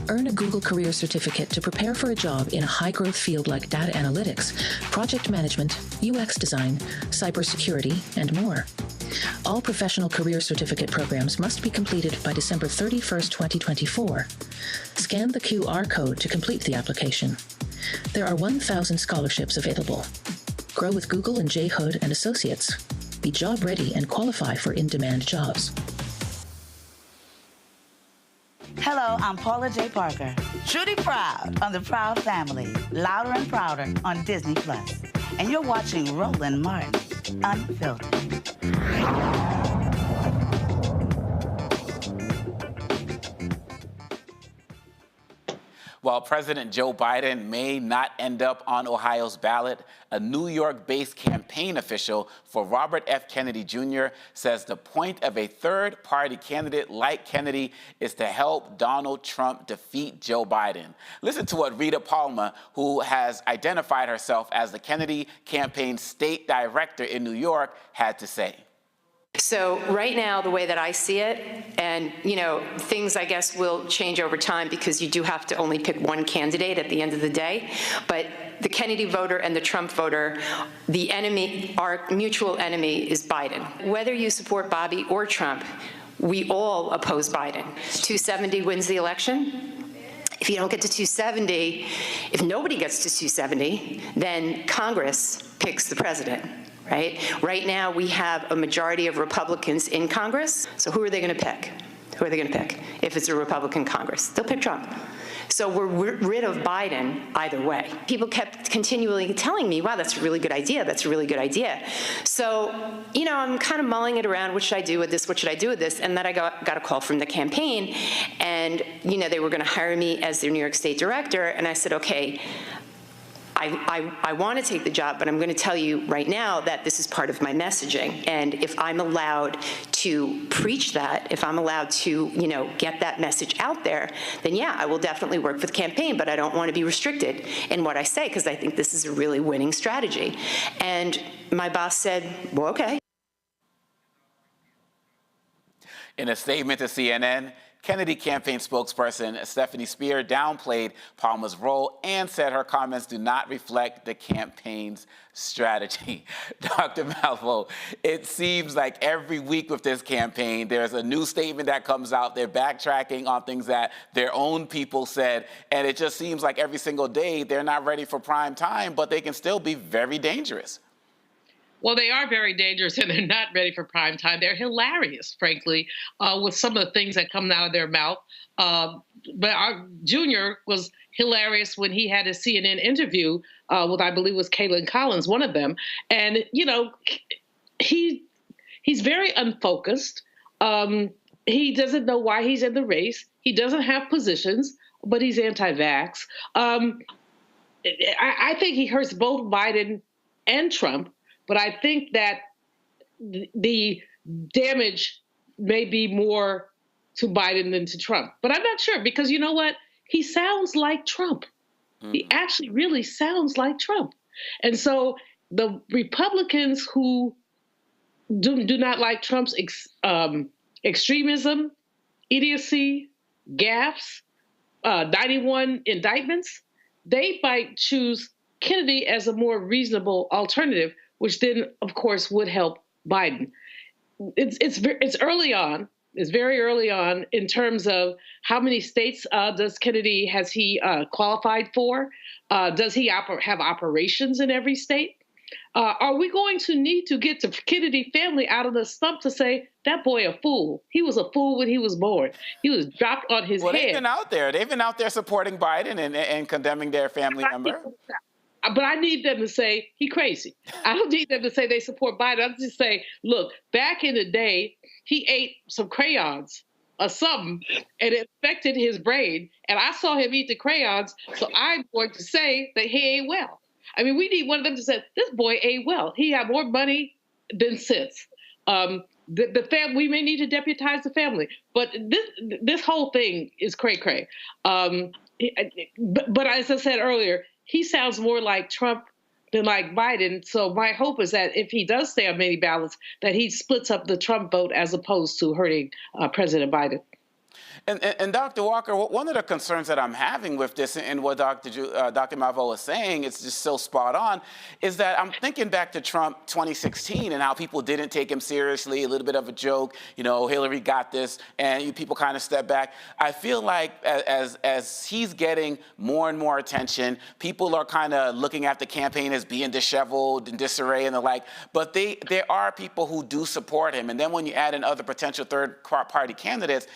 Earn a Google Career Certificate to prepare for a job in a high-growth field like data analytics, project management, UX design, cybersecurity, and more. All professional career certificate programs must be completed by December 31st, 2024. Scan the QR code to complete the application. There are 1,000 scholarships available. Grow with Google and J. Hood and Associates. Be job ready and qualify for in-demand jobs. Hello, I'm Paula J. Parker. Truly proud on the Proud Family, Louder and Prouder on Disney+. And you're watching Roland Martin, Unfiltered. While President Joe Biden may not end up on Ohio's ballot, a New York-based campaign official for Robert F. Kennedy Jr. says the point of a third-party candidate like Kennedy is to help Donald Trump defeat Joe Biden. Listen to what Rita Palmer, who has identified herself as the Kennedy campaign state director in New York, had to say. So right now, the way that I see it, and things I guess will change over time because you do have to only pick one candidate at the end of the day, but the Kennedy voter and the Trump voter, the enemy, our mutual enemy is Biden. Whether you support Bobby or Trump, we all oppose Biden. 270 wins the election. If you don't get to 270, if nobody gets to 270, then Congress picks the president. Right now, we have a majority of Republicans in Congress. So who are they going to pick? Who are they going to pick? If it's a Republican Congress, they'll pick Trump. So we're rid of Biden either way. People kept continually telling me, wow, that's a really good idea. That's a really good idea. So, I'm kind of mulling it around. What should I do with this? What should I do with this? And then I got a call from the campaign. And, they were going to hire me as their New York State director. And I said, okay, I want to take the job, but I'm going to tell you right now that this is part of my messaging. And if I'm allowed to preach that, if I'm allowed to, get that message out there, then yeah, I will definitely work for the campaign, but I don't want to be restricted in what I say because I think this is a really winning strategy. And my boss said, well, okay. In a statement to CNN, Kennedy campaign spokesperson Stephanie Spear downplayed Palmer's role and said her comments do not reflect the campaign's strategy. Dr. Malvo, it seems like every week with this campaign, there's a new statement that comes out. They're backtracking on things that their own people said, and it just seems like every single day they're not ready for prime time, but they can still be very dangerous. Well, they are very dangerous, and they're not ready for prime time. They're hilarious, frankly, with some of the things that come out of their mouth. But our Junior was hilarious when he had a CNN interview with, I believe, was Caitlin Collins, one of them. And, he's very unfocused. He doesn't know why he's in the race. He doesn't have positions, but he's anti-vax. I think he hurts both Biden and Trump. But I think that the damage may be more to Biden than to Trump. But I'm not sure because you know what? He sounds like Trump. He actually really sounds like Trump. And so the Republicans who do not like Trump's extremism, idiocy, gaffes, 91 indictments, they might choose Kennedy as a more reasonable alternative, which then, of course, would help Biden. It's early on. It's very early on in terms of how many states has he qualified for? Does he have operations in every state? Are we going to need to get the Kennedy family out of the stump to say, that boy a fool? He was a fool when he was born. He was dropped on his head. They've been out there. They've been out there supporting Biden and condemning their family member. But I need them to say, he crazy. I don't need them to say they support Biden. I'll just say, look, back in the day, he ate some crayons or something, and it affected his brain. And I saw him eat the crayons, so I'm going to say that he ate well. I mean, we need one of them to say, this boy ate well. He had more money than sense. We may need to deputize the family. But this whole thing is cray-cray. But as I said earlier, he sounds more like Trump than like Biden. So my hope is that if he does stay on many ballots, that he splits up the Trump vote as opposed to hurting President Biden. And Dr. Walker, one of the concerns that I'm having with this, and what Dr. Malveaux is saying, it's just so spot on, is that I'm thinking back to Trump 2016 and how people didn't take him seriously, a little bit of a joke, Hillary got this, and people kind of step back. I feel like as he's getting more and more attention, people are kind of looking at the campaign as being disheveled and disarray and the like, but there are people who do support him. And then when you add in other potential third-party candidates,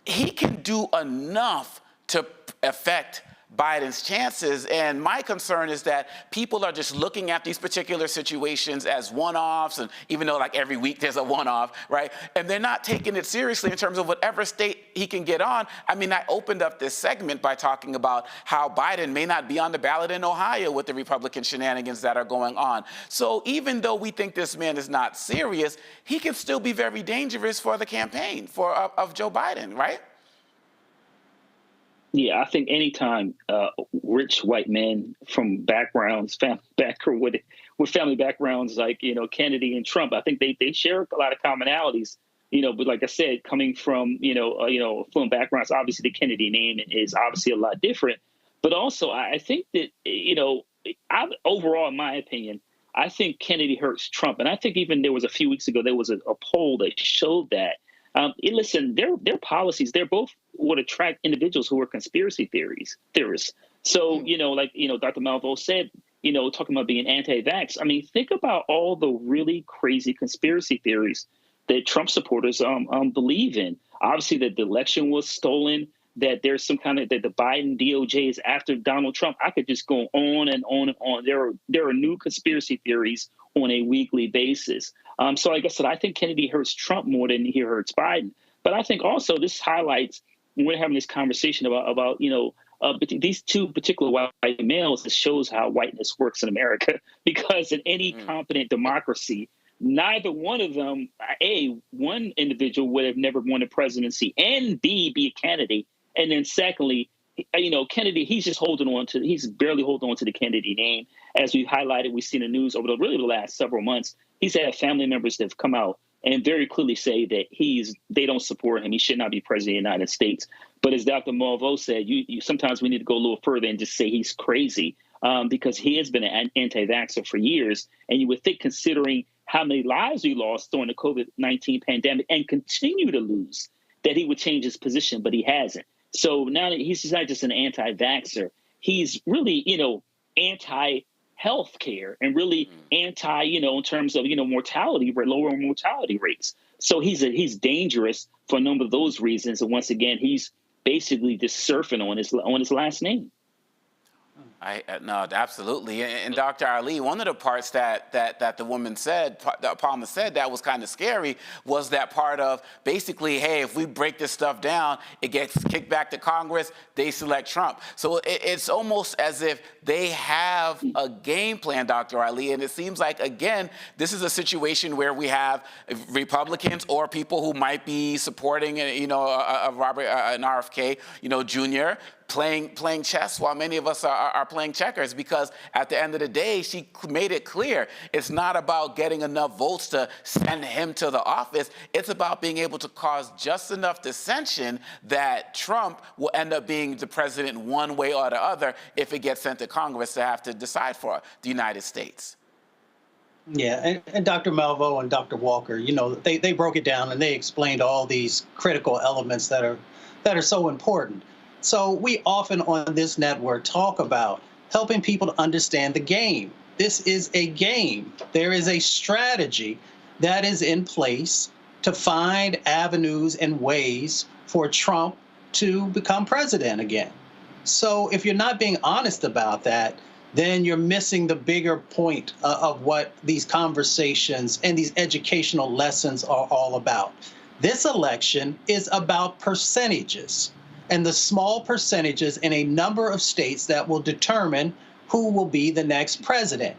he can do enough to affect Biden's chances. And my concern is that people are just looking at these particular situations as one-offs, and even though like every week there's a one-off, right? And they're not taking it seriously in terms of whatever state he can get on. I mean, I opened up this segment by talking about how Biden may not be on the ballot in Ohio with the Republican shenanigans that are going on. So even though we think this man is not serious, he can still be very dangerous for the campaign of Joe Biden, right? Yeah, I think anytime rich white men from backgrounds, with family backgrounds like, Kennedy and Trump, I think they share a lot of commonalities, but like I said, coming from, affluent backgrounds, obviously the Kennedy name is obviously a lot different. But also, I think that, overall, in my opinion, I think Kennedy hurts Trump. And I think even there was a few weeks ago, there was a poll that showed that. Listen, their policies, they're both would attract individuals who are conspiracy theorists. So, Dr. Malveaux said, talking about being anti-vax. I mean, think about all the really crazy conspiracy theories that Trump supporters believe in. Obviously, that the election was stolen, that there's some kind of, that the Biden DOJ is after Donald Trump. I could just go on and on and on. There are new conspiracy theories on a weekly basis. So like I said, I think Kennedy hurts Trump more than he hurts Biden. But I think also this highlights, when we're having this conversation about these two particular white males, it shows how whiteness works in America. Because in any competent democracy, neither one of them, A, one individual would have never won the presidency, and B, be a candidate. And then secondly, Kennedy, he's barely holding on to the Kennedy name. As we've highlighted, we've seen the news over the last several months. He's had family members that have come out and very clearly say that they don't support him. He should not be president of the United States. But as Dr. Malveaux said, you sometimes we need to go a little further and just say he's crazy because he has been an anti-vaxxer for years. And you would think, considering how many lives we lost during the COVID-19 pandemic and continue to lose, that he would change his position, but he hasn't. So now that he's not just an anti-vaxxer, he's really, anti-health care and really anti, in terms of, mortality, lower mortality rates. So he's dangerous for a number of those reasons. And once again, he's basically just surfing on his last name. No, absolutely. And Dr. Ali, one of the parts that the woman said, Palmer said, that was kind of scary was that part of basically, hey, if we break this stuff down, it gets kicked back to Congress, they select Trump. So it's almost as if they have a game plan, Dr. Ali, and it seems like, again, this is a situation where we have Republicans or people who might be supporting, an RFK, Jr., playing chess while many of us are playing checkers, because at the end of the day, she made it clear it's not about getting enough votes to send him to the office. It's about being able to cause just enough dissension that Trump will end up being the president one way or the other if it gets sent to Congress to have to decide for the United States. Yeah, and Dr. Malveaux and Dr. Walker, they broke it down and they explained all these critical elements that are so important. So we often on this network talk about helping people to understand the game. This is a game. There is a strategy that is in place to find avenues and ways for Trump to become president again. So if you're not being honest about that, then you're missing the bigger point of what these conversations and these educational lessons are all about. This election is about percentages, and the small percentages in a number of states that will determine who will be the next president.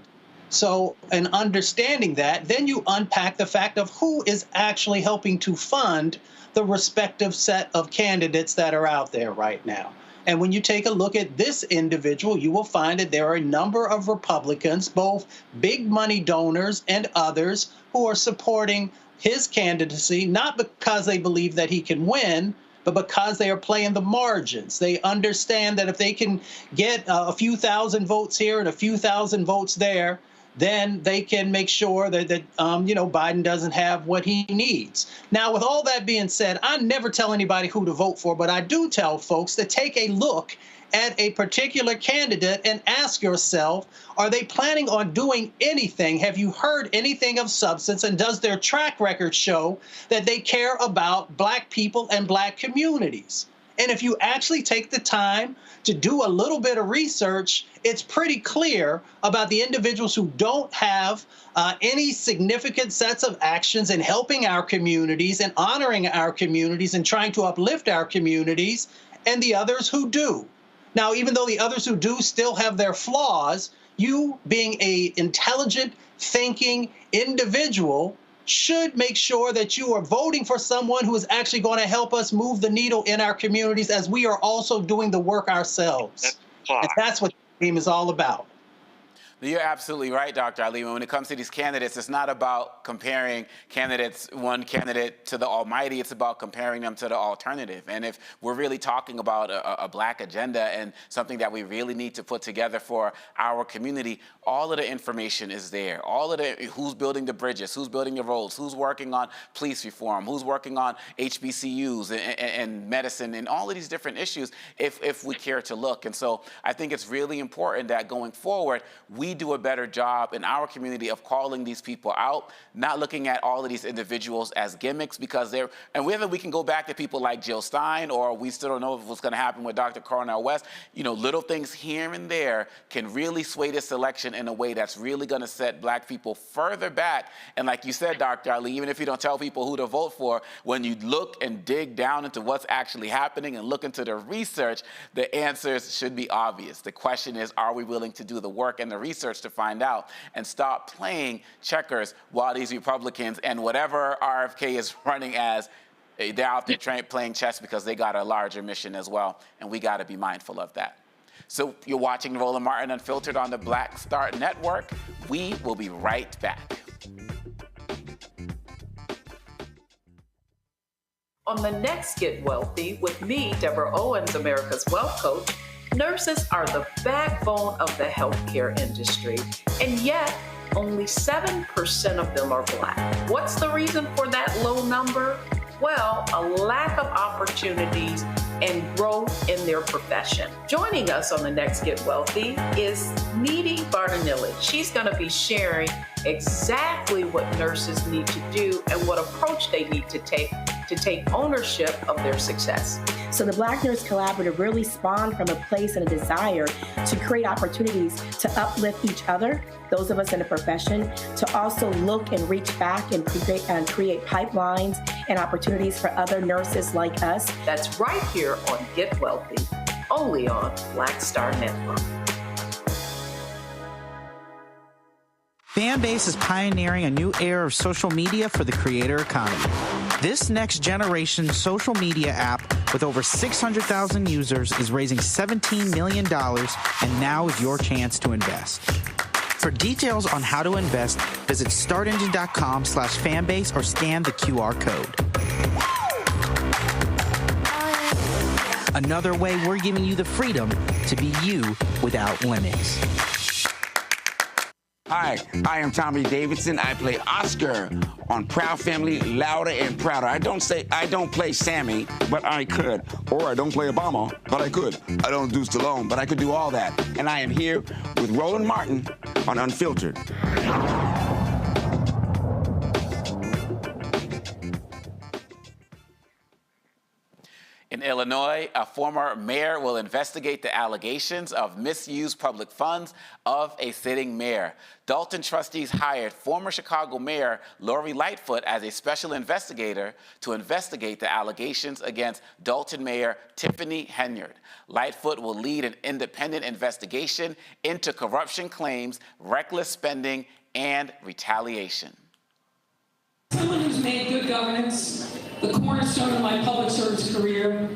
So in understanding that, then you unpack the fact of who is actually helping to fund the respective set of candidates that are out there right now. And when you take a look at this individual, you will find that there are a number of Republicans, both big money donors and others, who are supporting his candidacy, not because they believe that he can win, but because they are playing the margins. They understand that if they can get a few thousand votes here and a few thousand votes there, then they can make sure that Biden doesn't have what he needs. Now, with all that being said, I never tell anybody who to vote for, but I do tell folks to take a look at a particular candidate and ask yourself, are they planning on doing anything? Have you heard anything of substance? And does their track record show that they care about Black people and Black communities? And if you actually take the time to do a little bit of research, it's pretty clear about the individuals who don't have any significant sets of actions in helping our communities and honoring our communities and trying to uplift our communities, and the others who do. Now, even though the others who do still have their flaws, you being an intelligent, thinking individual should make sure that you are voting for someone who is actually going to help us move the needle in our communities as we are also doing the work ourselves. And that's what the team is all about. You're absolutely right, Dr. Ali. When it comes to these candidates, it's not about comparing one candidate to the almighty. It's about comparing them to the alternative. And if we're really talking about a Black agenda and something that we really need to put together for our community, all of the information is there. All of the who's building the bridges, who's building the roads, who's working on police reform, who's working on HBCUs and medicine and all of these different issues if we care to look. And so I think it's really important that going forward, we do a better job in our community of calling these people out, not looking at all of these individuals as gimmicks, because and whether we can go back to people like Jill Stein, or we still don't know what's going to happen with Dr. Cornel West, little things here and there can really sway this election in a way that's really going to set Black people further back. And like you said, Dr. Ali, even if you don't tell people who to vote for, when you look and dig down into what's actually happening and look into the research, the answers should be obvious. The question is, are we willing to do the work and the research to find out and stop playing checkers while these Republicans and whatever RFK is running as, they're out there playing chess because they got a larger mission as well, and we got to be mindful of that. So you're watching Roland Martin Unfiltered on the Black Star Network. We will be right back. On the next Get Wealthy with me, Deborah Owens, America's Wealth Coach, nurses are the backbone of the healthcare industry, and yet only 7% of them are Black. What's the reason for that low number? Well, a lack of opportunities and growth in their profession. Joining us on the next Get Wealthy is Needy Bartonelli. She's going to be sharing exactly what nurses need to do and what approach they need to take ownership of their success. So the Black Nurse Collaborative really spawned from a place and a desire to create opportunities to uplift each other, those of us in the profession, to also look and reach back and create pipelines and opportunities for other nurses like us. That's right here on Get Wealthy, only on Black Star Network. Fanbase is pioneering a new era of social media for the creator economy. This next generation social media app with over 600,000 users is raising $17 million, and now is your chance to invest. For details on how to invest, visit startengine.com/fanbase or scan the QR code. Another way we're giving you the freedom to be you without limits. Hi, I am Tommy Davidson. I play Oscar on Proud Family, Louder and Prouder. I don't play Sammy, but I could. Or I don't play Obama, but I could. I don't do Stallone, but I could do all that. And I am here with Roland Martin on Unfiltered. In Illinois, a former mayor will investigate the allegations of misused public funds of a sitting mayor. Dolton trustees hired former Chicago Mayor Lori Lightfoot as a special investigator to investigate the allegations against Dolton Mayor Tiffany Henyard. Lightfoot will lead an independent investigation into corruption claims, reckless spending, and retaliation. Someone who's made good governance the cornerstone of my public service career,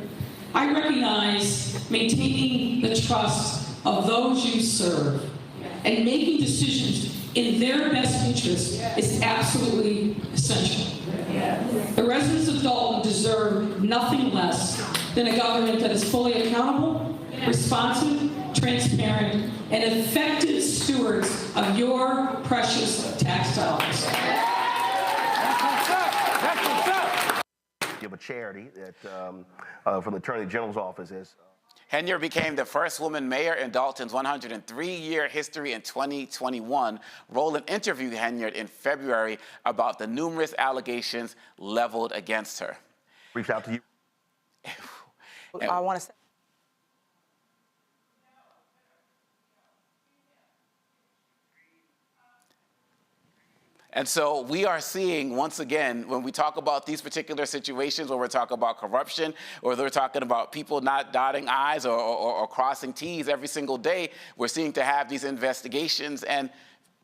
I recognize maintaining the trust of those you serve and making decisions in their best interest is absolutely essential. The residents of Dolton deserve nothing less than a government that is fully accountable, responsive, transparent, and effective stewards of your precious tax dollars. Of a charity that from the Attorney General's office is. Henyard became the first woman mayor in Dolton's 103-year history in 2021. Roland interviewed Henyard in February about the numerous allegations leveled against her. Reached out to you. I want to say. And so we are seeing, once again, when we talk about these particular situations, where we're talking about corruption, or we're talking about people not dotting I's or crossing T's every single day, we're seeing to have these investigations. And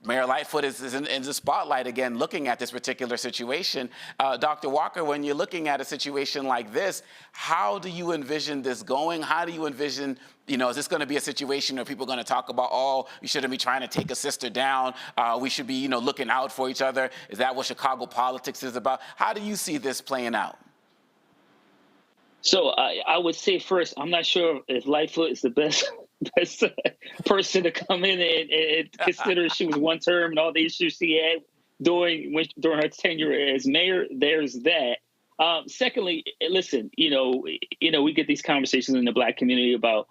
Mayor Lightfoot is in the spotlight again, looking at this particular situation. Dr. Walker, when you're looking at a situation like this, how do you envision this going? How do you envision, is this going to be a situation where people are going to talk about, oh, we shouldn't be trying to take a sister down. We should be, looking out for each other. Is that what Chicago politics is about? How do you see this playing out? So I would say first, I'm not sure if Lightfoot is the best person to come in and consider she was one term and all the issues she had during her tenure as mayor. There's that. Secondly, listen, we get these conversations in the Black community about,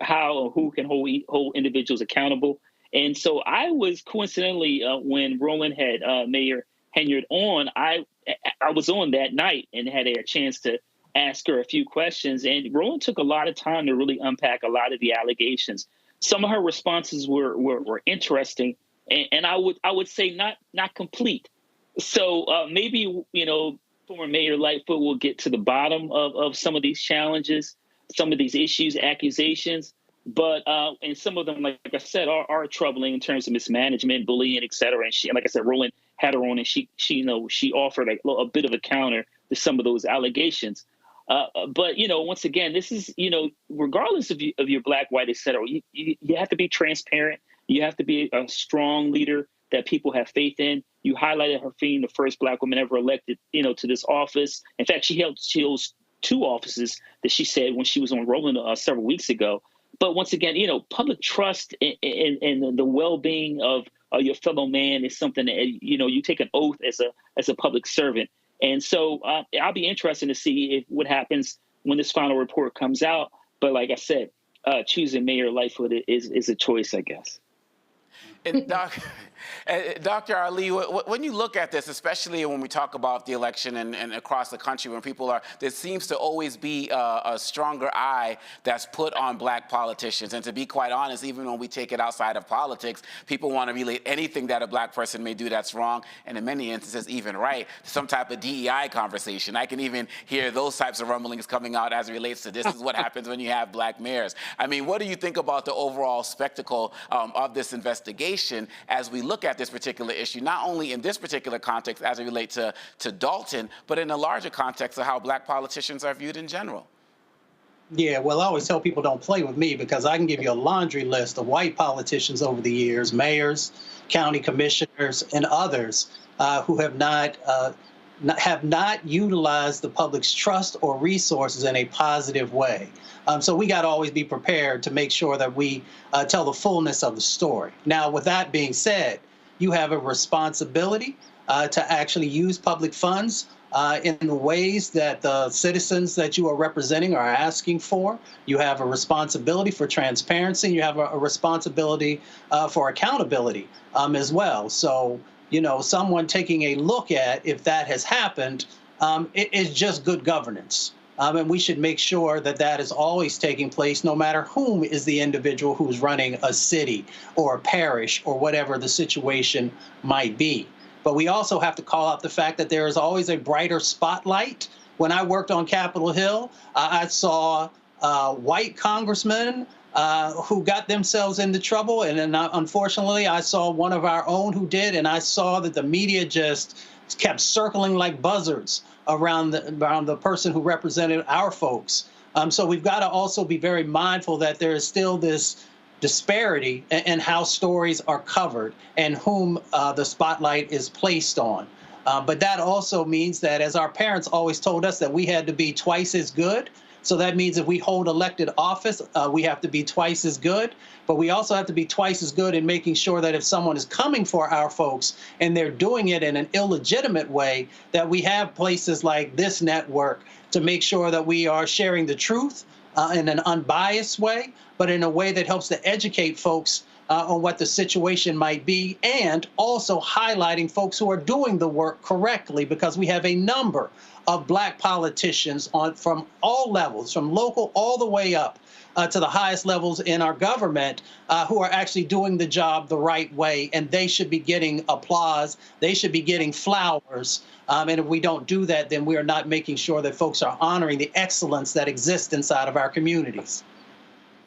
how or who can hold individuals accountable. And so I was coincidentally, when Roland had Mayor Henyard on, I was on that night and had a chance to ask her a few questions. And Roland took a lot of time to really unpack a lot of the allegations. Some of her responses were interesting, and I would say not complete. So maybe, former Mayor Lightfoot will get to the bottom of some of these challenges, some of these issues, accusations. But and some of them, like I said, are troubling in terms of mismanagement, bullying, et cetera. And like I said, Roland had her on, and she offered a bit of a counter to some of those allegations. But, once again, this is, regardless of your Black, white, et cetera, you have to be transparent. You have to be a strong leader that people have faith in. You highlighted her being the first Black woman ever elected, to this office. In fact, she held 2 offices that she said when she was on Roland several weeks ago. But once again, public trust and the well-being of your fellow man is something that, you take an oath as a public servant. And so I'll be interested to see what happens when this final report comes out. But like I said, choosing Mayor Lightfoot is a choice, I guess. And Dr. Ali, when you look at this, especially when we talk about the election and across the country, when people there seems to always be a stronger eye that's put on Black politicians. And to be quite honest, even when we take it outside of politics, people want to relate anything that a Black person may do that's wrong, and in many instances even right, to some type of DEI conversation. I can even hear those types of rumblings coming out as it relates to this is what happens when you have Black mayors. I mean, what do you think about the overall spectacle of this investigation as we look at this particular issue, not only in this particular context as it relates to Dolton, but in a larger context of how Black politicians are viewed in general? Yeah, well, I always tell people don't play with me because I can give you a laundry list of white politicians over the years, mayors, county commissioners, and others who have not utilized the public's trust or resources in a positive way. So we got to always be prepared to make sure that we tell the fullness of the story. Now, with that being said, you have a responsibility to actually use public funds in the ways that the citizens that you are representing are asking for. You have a responsibility for transparency. You have a responsibility for accountability as well. So, someone taking a look at if that has happened, it is just good governance. And we should make sure that that is always taking place, no matter whom is the individual who's running a city or a parish or whatever the situation might be. But we also have to call out the fact that there is always a brighter spotlight. When I worked on Capitol Hill, I saw white congressmen who got themselves into trouble. And then unfortunately, I saw one of our own who did. And I saw that the media just kept circling like buzzards around the person who represented our folks So we've got to also be very mindful that there is still this disparity in how stories are covered and whom the spotlight is placed on. But that also means that, as our parents always told us, that we had to be twice as good. So that means if we hold elected office, we have to be twice as good. But we also have to be twice as good in making sure that if someone is coming for our folks and they're doing it in an illegitimate way, that we have places like this network to make sure that we are sharing the truth in an unbiased way, but in a way that helps to educate folks on what the situation might be, and also highlighting folks who are doing the work correctly, because we have a number of Black politicians from all levels, from local all the way up to the highest levels in our government, who are actually doing the job the right way, and they should be getting applause. They should be getting flowers. And if we don't do that, then we are not making sure that folks are honoring the excellence that exists inside of our communities.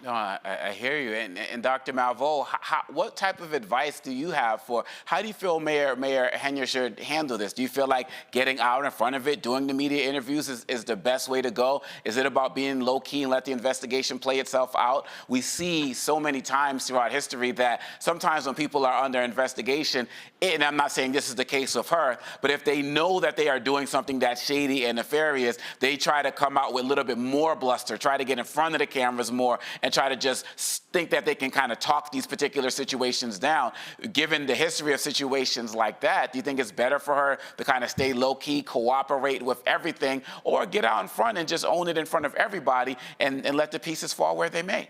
No, I hear you. And Dr. Malveaux, what type of advice do you have for how do you feel Mayor Henyard should handle this? Do you feel like getting out in front of it, doing the media interviews is the best way to go? Is it about being low-key and let the investigation play itself out? We see so many times throughout history that sometimes when people are under investigation, and I'm not saying this is the case with her, but if they know that they are doing something that's shady and nefarious, they try to come out with a little bit more bluster, try to get in front of the cameras more, and try to just think that they can kind of talk these particular situations down. Given the history of situations like that, do you think it's better for her to kind of stay low-key, cooperate with everything, or get out in front and just own it in front of everybody and let the pieces fall where they may?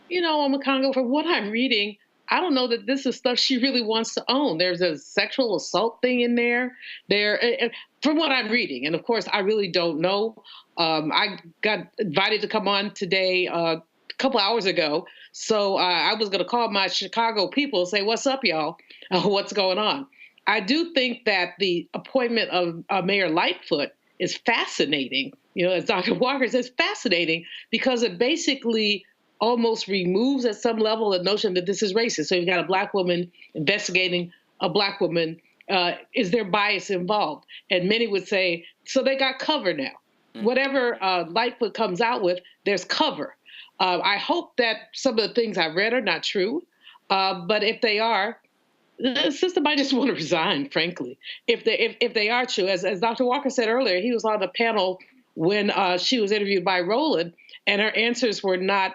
You know, Congo, from what I'm reading, I don't know that this is stuff she really wants to own. There's a sexual assault thing in there. From what I'm reading, and of course, I really don't know. I got invited to come on today a couple hours ago, so I was going to call my Chicago people and say, "What's up, y'all? What's going on?" I do think that the appointment of Mayor Lightfoot is fascinating. You know, as Dr. Walker says, fascinating because it basically almost removes at some level the notion that this is racist. So you've got a Black woman investigating a Black woman. Is there bias involved? And many would say, so they got cover now. Whatever Lightfoot comes out with, there's cover. I hope that some of the things I read are not true. But if they are, the system might just want to resign, frankly. If they are true, as Dr. Walker said earlier, he was on the panel when she was interviewed by Roland, and her answers were not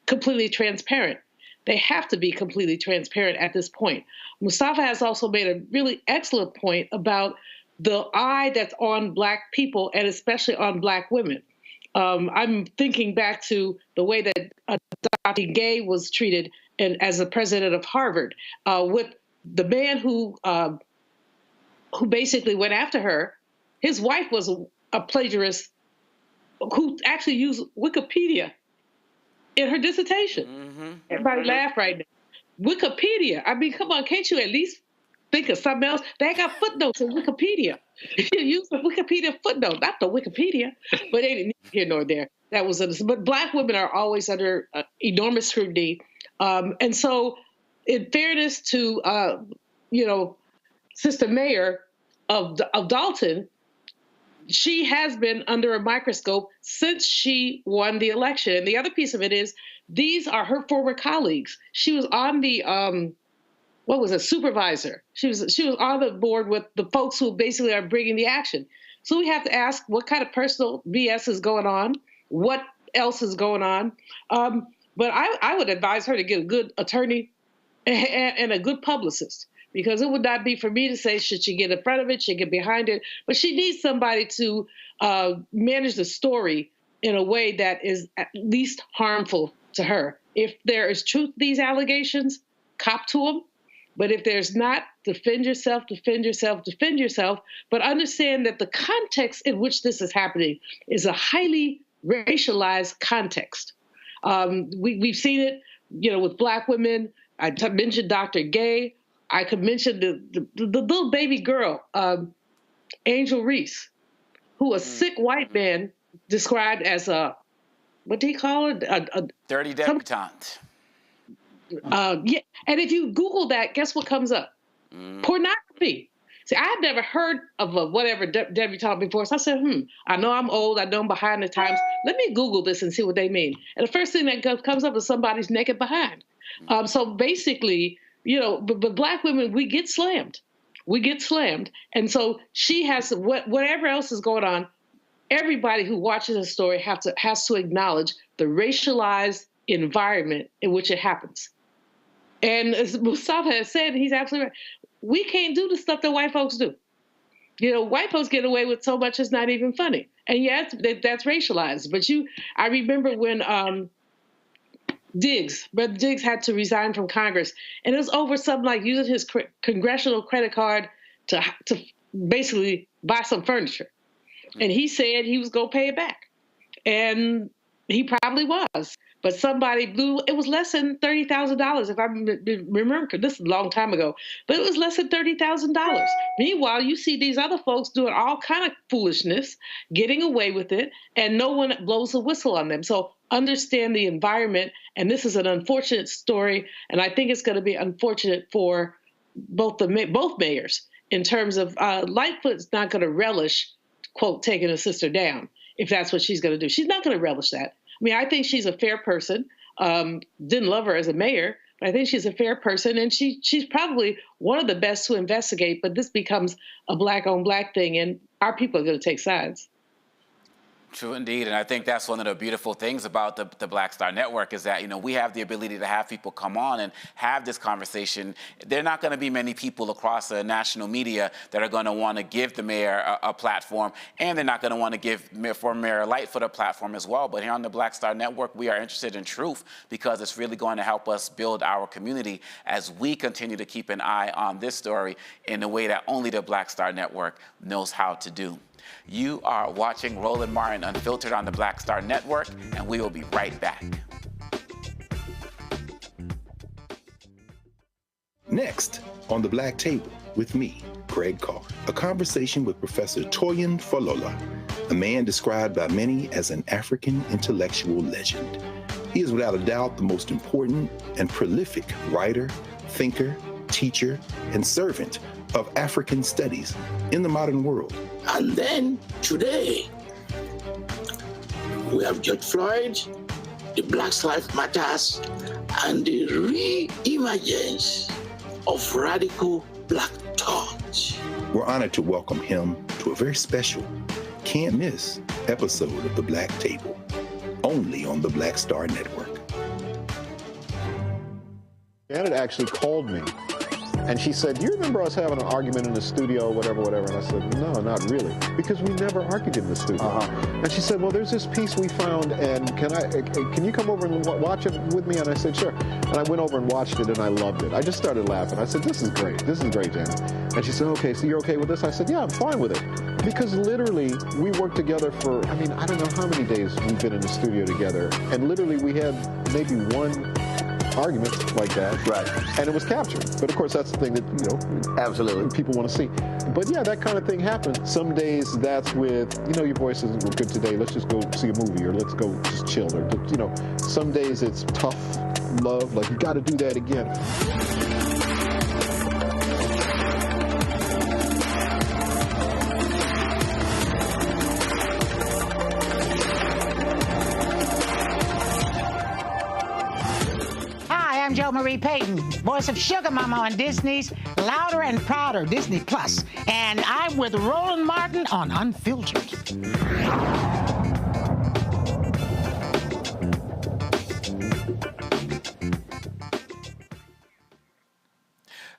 completely transparent. They have to be completely transparent at this point. Mustafa has also made a really excellent point about the eye that's on Black people and especially on Black women. I'm thinking back to the way that Dr. Gay was treated as the president of Harvard, with the man who basically went after her. His wife was a plagiarist who actually used Wikipedia in her dissertation. Mm-hmm. Everybody laugh right now. Wikipedia. I mean, come on, can't you at least think of something else? They got footnotes in Wikipedia. You use the Wikipedia footnote, not the Wikipedia. But they didn't here nor there. That was but Black women are always under enormous scrutiny. And so, in fairness to Sister Mayor of Dolton, she has been under a microscope since she won the election. And the other piece of it is, these are her former colleagues. She was on the, supervisor. She was on the board with the folks who basically are bringing the action. So we have to ask what kind of personal BS is going on, what else is going on. But I would advise her to get a good attorney and a good publicist, because it would not be for me to say, should she get in front of it, should get behind it, but she needs somebody to manage the story in a way that is at least harmful to her. If there is truth to these allegations, cop to them. But if there's not, defend yourself, defend yourself, defend yourself, but understand that the context in which this is happening is a highly racialized context. We've seen it, with Black women. I mentioned Dr. Gay. I could mention the little baby girl, Angel Reese, who a sick white man described as what do you call it? A dirty debutante. Yeah, and if you Google that, guess what comes up? Pornography. See, I had never heard of a whatever debutante before. So I said, I know I'm old. I know I'm behind the times. Let me Google this and see what they mean. And the first thing that comes up is somebody's naked behind. So basically, but Black women, we get slammed. We get slammed. And so she has whatever else is going on. Everybody who watches the story has to acknowledge the racialized environment in which it happens. And as Mustafa has said, he's absolutely right. We can't do the stuff that white folks do. White folks get away with so much it's not even funny. And yes, that's racialized. But I remember when Brother Diggs had to resign from Congress, and it was over something like using his congressional credit card to basically buy some furniture. And he said he was going to pay it back. And he probably was. But somebody it was less than $30,000, if I remember. This is a long time ago. But it was less than $30,000. Meanwhile, you see these other folks doing all kind of foolishness, getting away with it, and no one blows a whistle on them. So understand the environment. And this is an unfortunate story. And I think it's going to be unfortunate for both mayors in terms of Lightfoot's not going to relish, quote, taking a sister down, if that's what she's going to do. She's not going to relish that. I mean, I think she's a fair person. Didn't love her as a mayor, but I think she's a fair person, and she's probably one of the best to investigate. But this becomes a Black-on-Black thing, and our people are going to take sides. True indeed, and I think that's one of the beautiful things about the Black Star Network is that, we have the ability to have people come on and have this conversation. There are not going to be many people across the national media that are going to want to give the mayor a platform, and they're not going to want to give former Mayor Lightfoot a platform as well. But here on the Black Star Network, we are interested in truth because it's really going to help us build our community as we continue to keep an eye on this story in a way that only the Black Star Network knows how to do. You are watching Roland Martin Unfiltered on the Black Star Network, and we will be right back. Next on The Black Table with me, Greg Carr, a conversation with Professor Toyin Falola, a man described by many as an African intellectual legend. He is without a doubt the most important and prolific writer, thinker, teacher, and servant of African studies in the modern world. And then today, we have George Floyd, the Black Lives Matters, and the re-emergence of radical Black thought. We're honored to welcome him to a very special, can't miss episode of The Black Table, only on the Black Star Network. Janet actually called me. And she said, do you remember us having an argument in the studio, whatever? And I said, no, not really, because we never argued in the studio. And she said, well, there's this piece we found, and can you come over and watch it with me? And I said, sure. And I went over and watched it, and I loved it. I just started laughing. I said, this is great, Janet. And she said, okay, so you're okay with this? I said, yeah, I'm fine with it. Because literally, we worked together for, I don't know how many days we've been in the studio together, and literally we had maybe one argument like that, right? And it was captured. But of course, that's the thing that absolutely people want to see. But yeah, that kind of thing happens. Some days that's with your voice isn't good today. Let's just go see a movie, or let's go just chill, or some days it's tough love, like you got to do that again. I'm Jo Marie Payton, voice of Sugar Mama on Disney's Louder and Prouder Disney Plus, and I'm with Roland Martin on Unfiltered.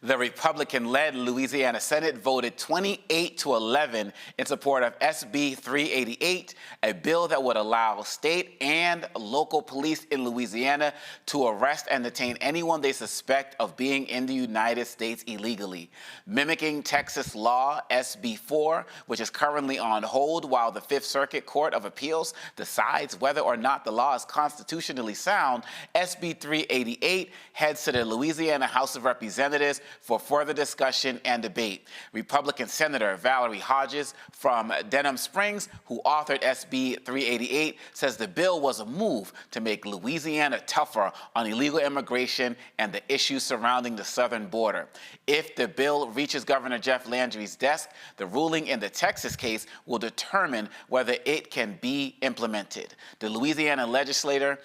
The Republican-led Louisiana Senate voted 28-11 in support of SB 388, a bill that would allow state and local police in Louisiana to arrest and detain anyone they suspect of being in the United States illegally, mimicking Texas law SB 4, which is currently on hold while the Fifth Circuit Court of Appeals decides whether or not the law is constitutionally sound. SB 388 heads to the Louisiana House of Representatives for further discussion and debate. Republican Senator Valerie Hodges from Denham Springs, who authored SB 388, says the bill was a move to make Louisiana tougher on illegal immigration and the issues surrounding the southern border. If the bill reaches Governor Jeff Landry's desk, the ruling in the Texas case will determine whether it can be implemented. The Louisiana legislature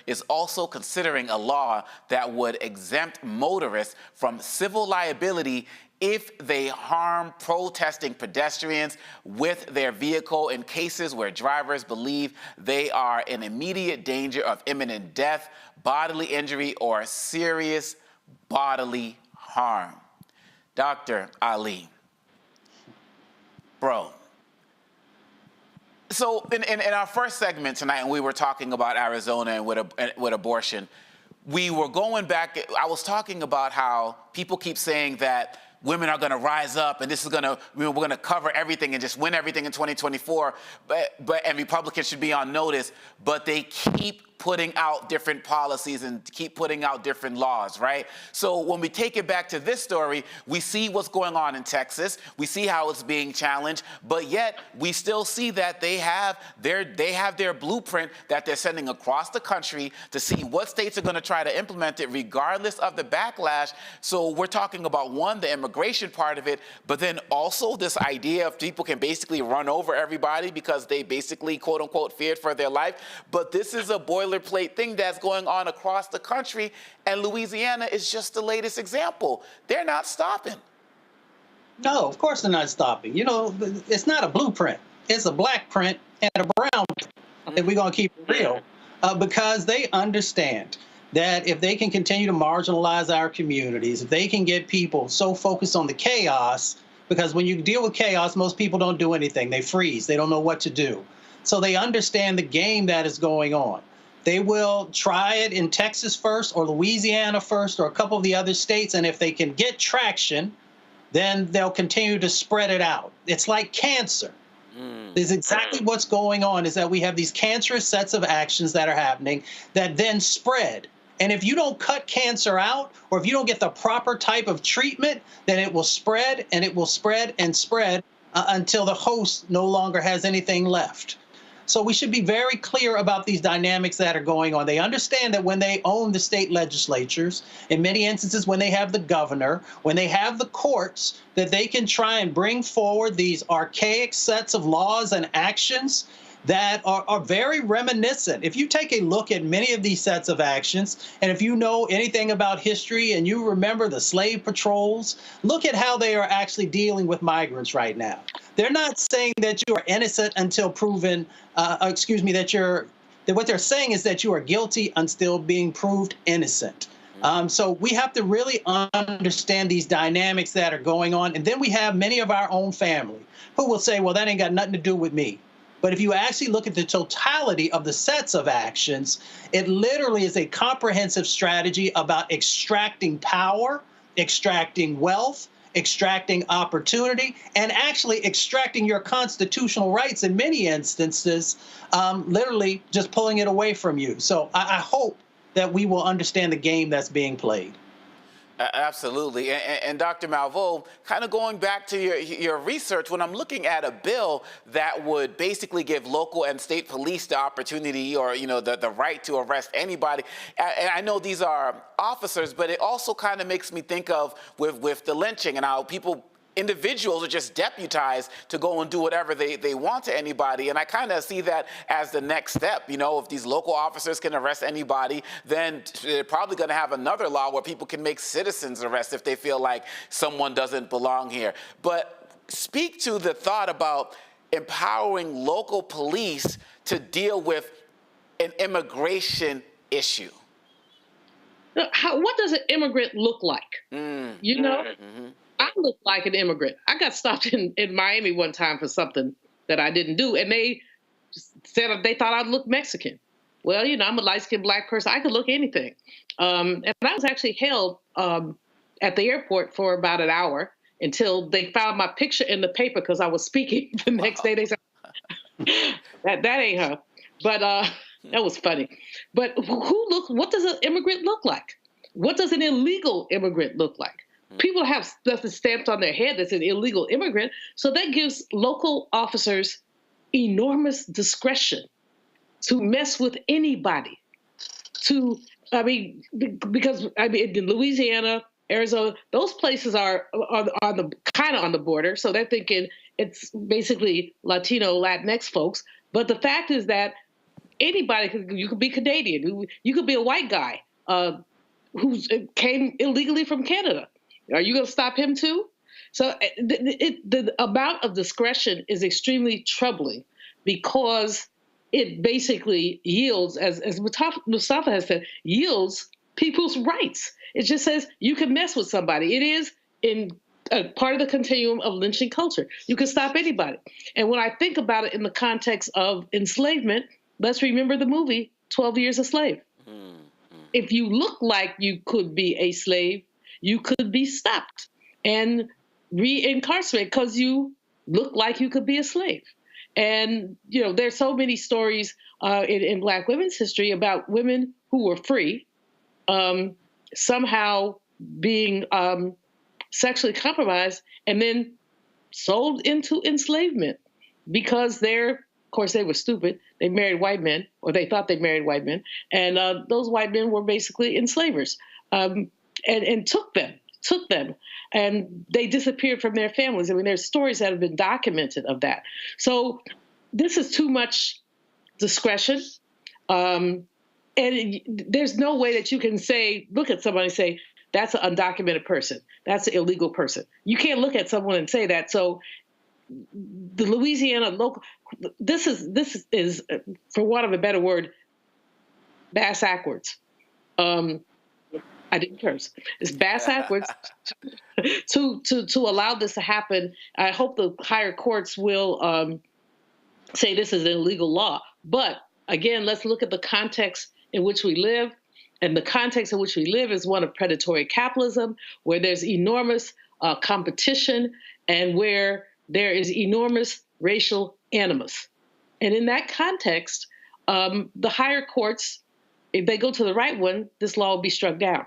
is also considering a law that would exempt motorists from civil liability if they harm protesting pedestrians with their vehicle in cases where drivers believe they are in immediate danger of imminent death, bodily injury, or serious bodily harm. Dr. Ali, bro. So in our first segment tonight, when we were talking about Arizona and with abortion, we were going back. I was talking about how people keep saying that women are going to rise up and this is going to, we're going to cover everything and just win everything in 2024. And Republicans should be on notice, but they keep putting out different policies and keep putting out different laws, right? So when we take it back to this story, we see what's going on in Texas. We see how it's being challenged, but yet we still see that they have their blueprint that they're sending across the country to see what states are going to try to implement it regardless of the backlash. So we're talking about, one, the immigration part of it, but then also this idea of people can basically run over everybody because they basically, quote unquote, feared for their life. But this is a boilerplate thing that's going on across the country, and Louisiana is just the latest example. They're not stopping. No, of course they're not stopping. You know, it's not a blueprint. It's a black print and a brown print, and we're going to keep it real, because they understand that if they can continue to marginalize our communities, if they can get people so focused on the chaos, because when you deal with chaos, most people don't do anything. They freeze. They don't know what to do. So they understand the game that is going on. They will try it in Texas first or Louisiana first or a couple of the other states, and if they can get traction, then they'll continue to spread it out. It's like cancer. Is exactly what's going on, is that we have these cancerous sets of actions that are happening that then spread. And if you don't cut cancer out, or if you don't get the proper type of treatment, then it will spread and it will spread and spread until the host no longer has anything left. So we should be very clear about these dynamics that are going on. They understand that when they own the state legislatures, in many instances when they have the governor, when they have the courts, that they can try and bring forward these archaic sets of laws and actions that are very reminiscent. If you take a look at many of these sets of actions, and if you know anything about history and you remember the slave patrols, look at how they are actually dealing with migrants right now. They're not saying that you are innocent until proven, that what they're saying is that you are guilty until being proved innocent. So we have to really understand these dynamics that are going on. And then we have many of our own family who will say, well, that ain't got nothing to do with me. But if you actually look at the totality of the sets of actions, it literally is a comprehensive strategy about extracting power, extracting wealth, extracting opportunity, and actually extracting your constitutional rights in many instances, literally just pulling it away from you. So I hope that we will understand the game that's being played. Absolutely. And Dr. Malveaux, kind of going back to your research, when I'm looking at a bill that would basically give local and state police the opportunity or, the right to arrest anybody, and I know these are officers, but it also kind of makes me think of with the lynching and how individuals are just deputized to go and do whatever they want to anybody. And I kind of see that as the next step. If these local officers can arrest anybody, then they're probably going to have another law where people can make citizens arrest if they feel like someone doesn't belong here. But speak to the thought about empowering local police to deal with an immigration What does an immigrant look like? I look like an immigrant. I got stopped in Miami one time for something that I didn't do, and they said they thought I'd look Mexican. Well, I'm a light-skinned black person. I could look anything. And I was actually held at the airport for about an hour until they found my picture in the paper because I was speaking the next day. They said, that ain't her. But that was funny. But what does an immigrant look like? What does an illegal immigrant look like? People have stuff that's stamped on their head that's an illegal immigrant. So that gives local officers enormous discretion to mess with anybody. Because in Louisiana, Arizona, those places are on the kind of on the border. So they're thinking it's basically Latino, Latinx folks. But the fact is that anybody, you could be Canadian, you could be a white guy who came illegally from Canada. Are you going to stop him too? So the amount of discretion is extremely troubling because it basically yields, as Mustafa has said, yields people's rights. It just says you can mess with somebody. It is in a part of the continuum of lynching culture. You can stop anybody. And when I think about it in the context of enslavement, let's remember the movie 12 Years a Slave. If you look like you could be a slave, you could be stopped and reincarcerated because you look like you could be a slave. And, there's so many stories in Black women's history about women who were free, somehow being sexually compromised and then sold into enslavement because of course, they were stupid. They married white men, or they thought they married white men. And those white men were basically enslavers and took them. And they disappeared from their families. I mean, there's stories that have been documented of that. So this is too much discretion. And there's no way that you can look at somebody and say, that's an undocumented person. That's an illegal person. You can't look at someone and say that. So the Louisiana local, this is, for want of a better word, bass backwards. I didn't curse. It's bass backwards to allow this to happen. I hope the higher courts will say this is an illegal law. But again, let's look at the context in which we live. And the context in which we live is one of predatory capitalism, where there's enormous competition and where there is enormous racial animus. And in that context, the higher courts, if they go to the right one, this law will be struck down.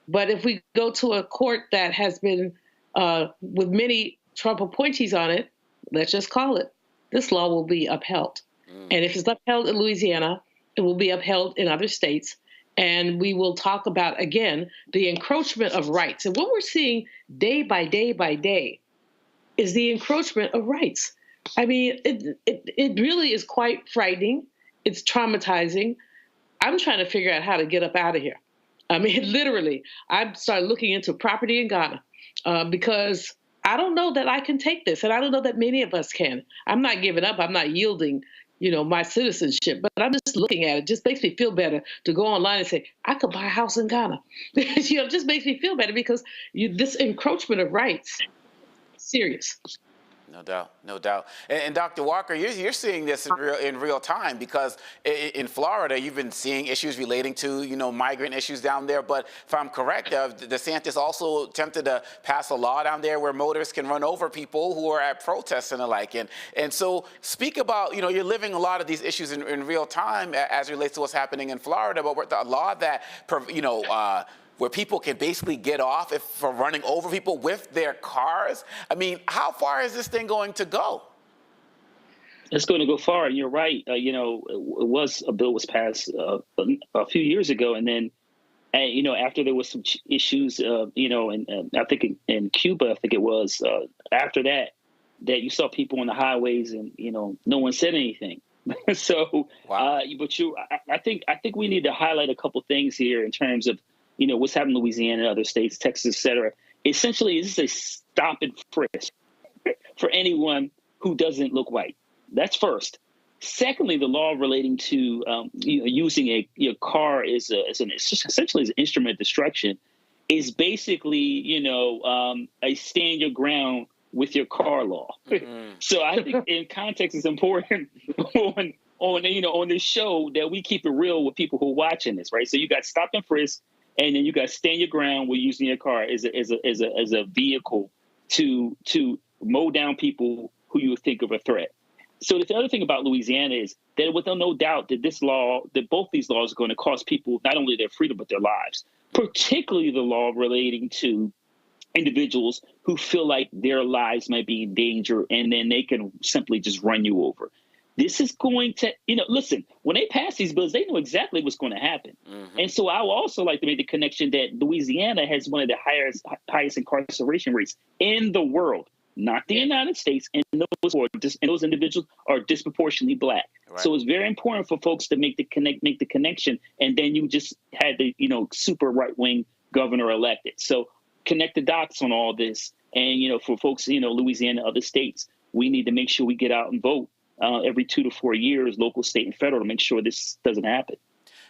But if we go to a court that has been with many Trump appointees on it, let's just call it, this law will be upheld. And if it's upheld in Louisiana, it will be upheld in other states. And we will talk about, again, the encroachment of rights. And what we're seeing day by day by day is the encroachment of rights. I mean, it really is quite frightening. It's traumatizing. I'm trying to figure out how to get up out of here. I mean, literally, I started looking into property in Ghana because I don't know that I can take this. And I don't know that many of us can. I'm not giving up. I'm not yielding, my citizenship. But I'm just looking at it. It just makes me feel better to go online and say, I could buy a house in Ghana. It just makes me feel better because this encroachment of rights is serious. No doubt. And Dr. Walker, you're seeing this in real time because in Florida, you've been seeing issues relating to, migrant issues down there. But if I'm correct, DeSantis also attempted to pass a law down there where motorists can run over people who are at protests and the like. And so speak about, you're living a lot of these issues in real time as it relates to what's happening in Florida. But the law that, where people can basically get off for running over people with their cars. I mean, how far is this thing going to go? It's going to go far, and you're right. A bill was passed a few years ago, and then, after there was some issues, and I think in Cuba, I think it was after that you saw people on the highways, and no one said anything. So, wow. I think we need to highlight a couple things here in terms of what's happening in Louisiana and other states, Texas, et cetera. Essentially, this is a stop and frisk for anyone who doesn't look white. That's first. Secondly, the law relating to using a car essentially as an instrument of destruction is basically, a stand your ground with your car law. Mm-hmm. So I think in context, it's important on this show that we keep it real with people who are watching this, right? So you got stop and frisk. And then you got to stand your ground with using your car as a vehicle to mow down people who you would think of a threat. So the other thing about Louisiana is that with no doubt that both these laws are going to cost people not only their freedom but their lives, particularly the law relating to individuals who feel like their lives might be in danger, and then they can simply just run you over. This is going to, listen, when they pass these bills, they know exactly what's going to happen. And so I would also like to make the connection that Louisiana has one of the highest incarceration rates in the world, not the United States, and those individuals are disproportionately Black. Right. So it's very important for folks to make the connection, and then you just had the super right-wing governor elected. So connect the dots on all this, and for folks Louisiana, other states, we need to make sure we get out and vote every 2 to 4 years, local, state, and federal, to make sure this doesn't happen.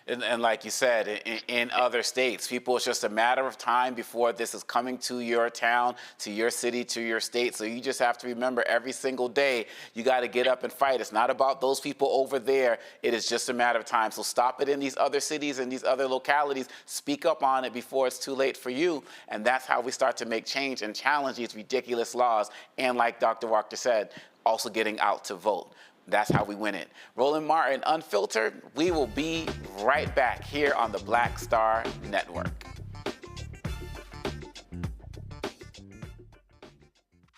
And like you said, in other states, people, it's just a matter of time before this is coming to your town, to your city, to your state. So you just have to remember every single day, you got to get up and fight. It's not about those people over there. It is just a matter of time. So stop it in these other cities and these other localities. Speak up on it before it's too late for you. And that's how we start to make change and challenge these ridiculous laws. And like Dr. Walker said, also getting out to vote. That's how we win it. Roland Martin, Unfiltered. We will be right back here on the Black Star Network.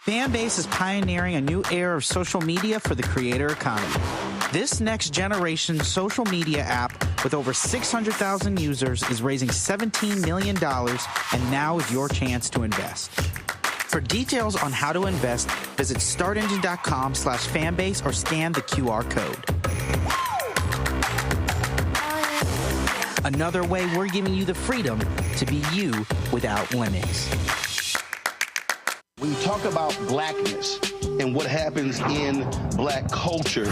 Fanbase is pioneering a new era of social media for the creator economy. This next generation social media app with over 600,000 users is raising $17 million, and now is your chance to invest. For details on how to invest, visit startengine.com/fanbase or scan the QR code. Another way we're giving you the freedom to be you without limits. When you talk about Blackness and what happens in Black culture,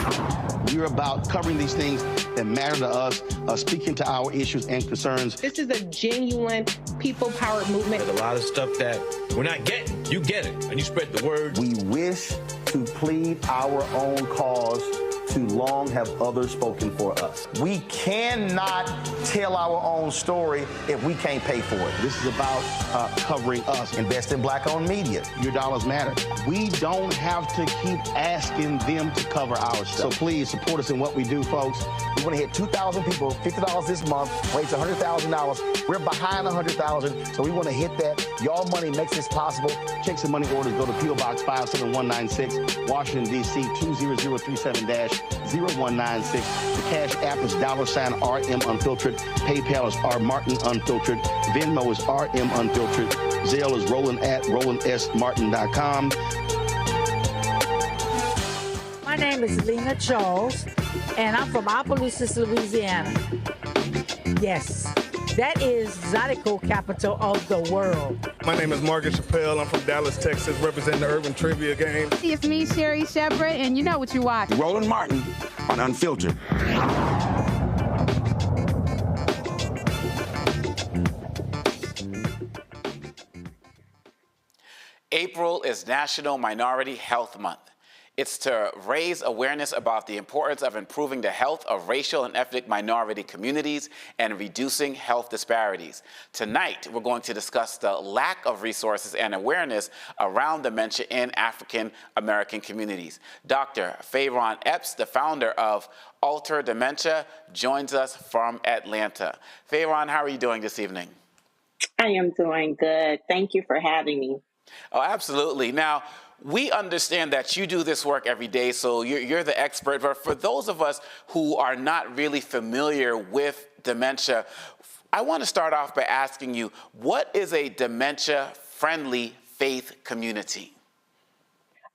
we're about covering these things that matter to us, speaking to our issues and concerns. This is a genuine people-powered movement. There's a lot of stuff that we're not getting. You get it, and you spread the word. We wish to plead our own cause. Too long have others spoken for us. We cannot tell our own story if we can't pay for it. This is about covering us. Invest in Black-owned media. Your dollars matter. We don't have to keep asking them to cover our stuff. So please support us in what we do, folks. We want to hit 2,000 people, $50 this month, raise $100,000. We're behind $100,000, so we want to hit that. Y'all money makes this possible. Checks and money orders go to P.O. Box 57196, Washington, D.C. 20037-0196. The Cash App is $RM Unfiltered. PayPal is R Martin Unfiltered. Venmo is RM Unfiltered. Zelle is Roland at RolandSMartin.com. My name is Lena Charles, and I'm from Opelousas, Louisiana. Yes, that is Zydeco capital of the world. My name is Margaret Chappelle. I'm from Dallas, Texas, representing the Urban Trivia Game. It's me, Sherry Shepard, and you know what you watch. Roland Martin on Unfiltered. April is National Minority Health Month. It's to raise awareness about the importance of improving the health of racial and ethnic minority communities and reducing health disparities. Tonight, we're going to discuss the lack of resources and awareness around dementia in African American communities. Dr. Fayron Epps, the founder of Alter Dementia, joins us from Atlanta. Fayron, how are you doing this evening? I am doing good. Thank you for having me. Oh, absolutely. Now, we understand that you do this work every day, so you're the expert. But for those of us who are not really familiar with dementia, I want to start off by asking you, what is a dementia-friendly faith community?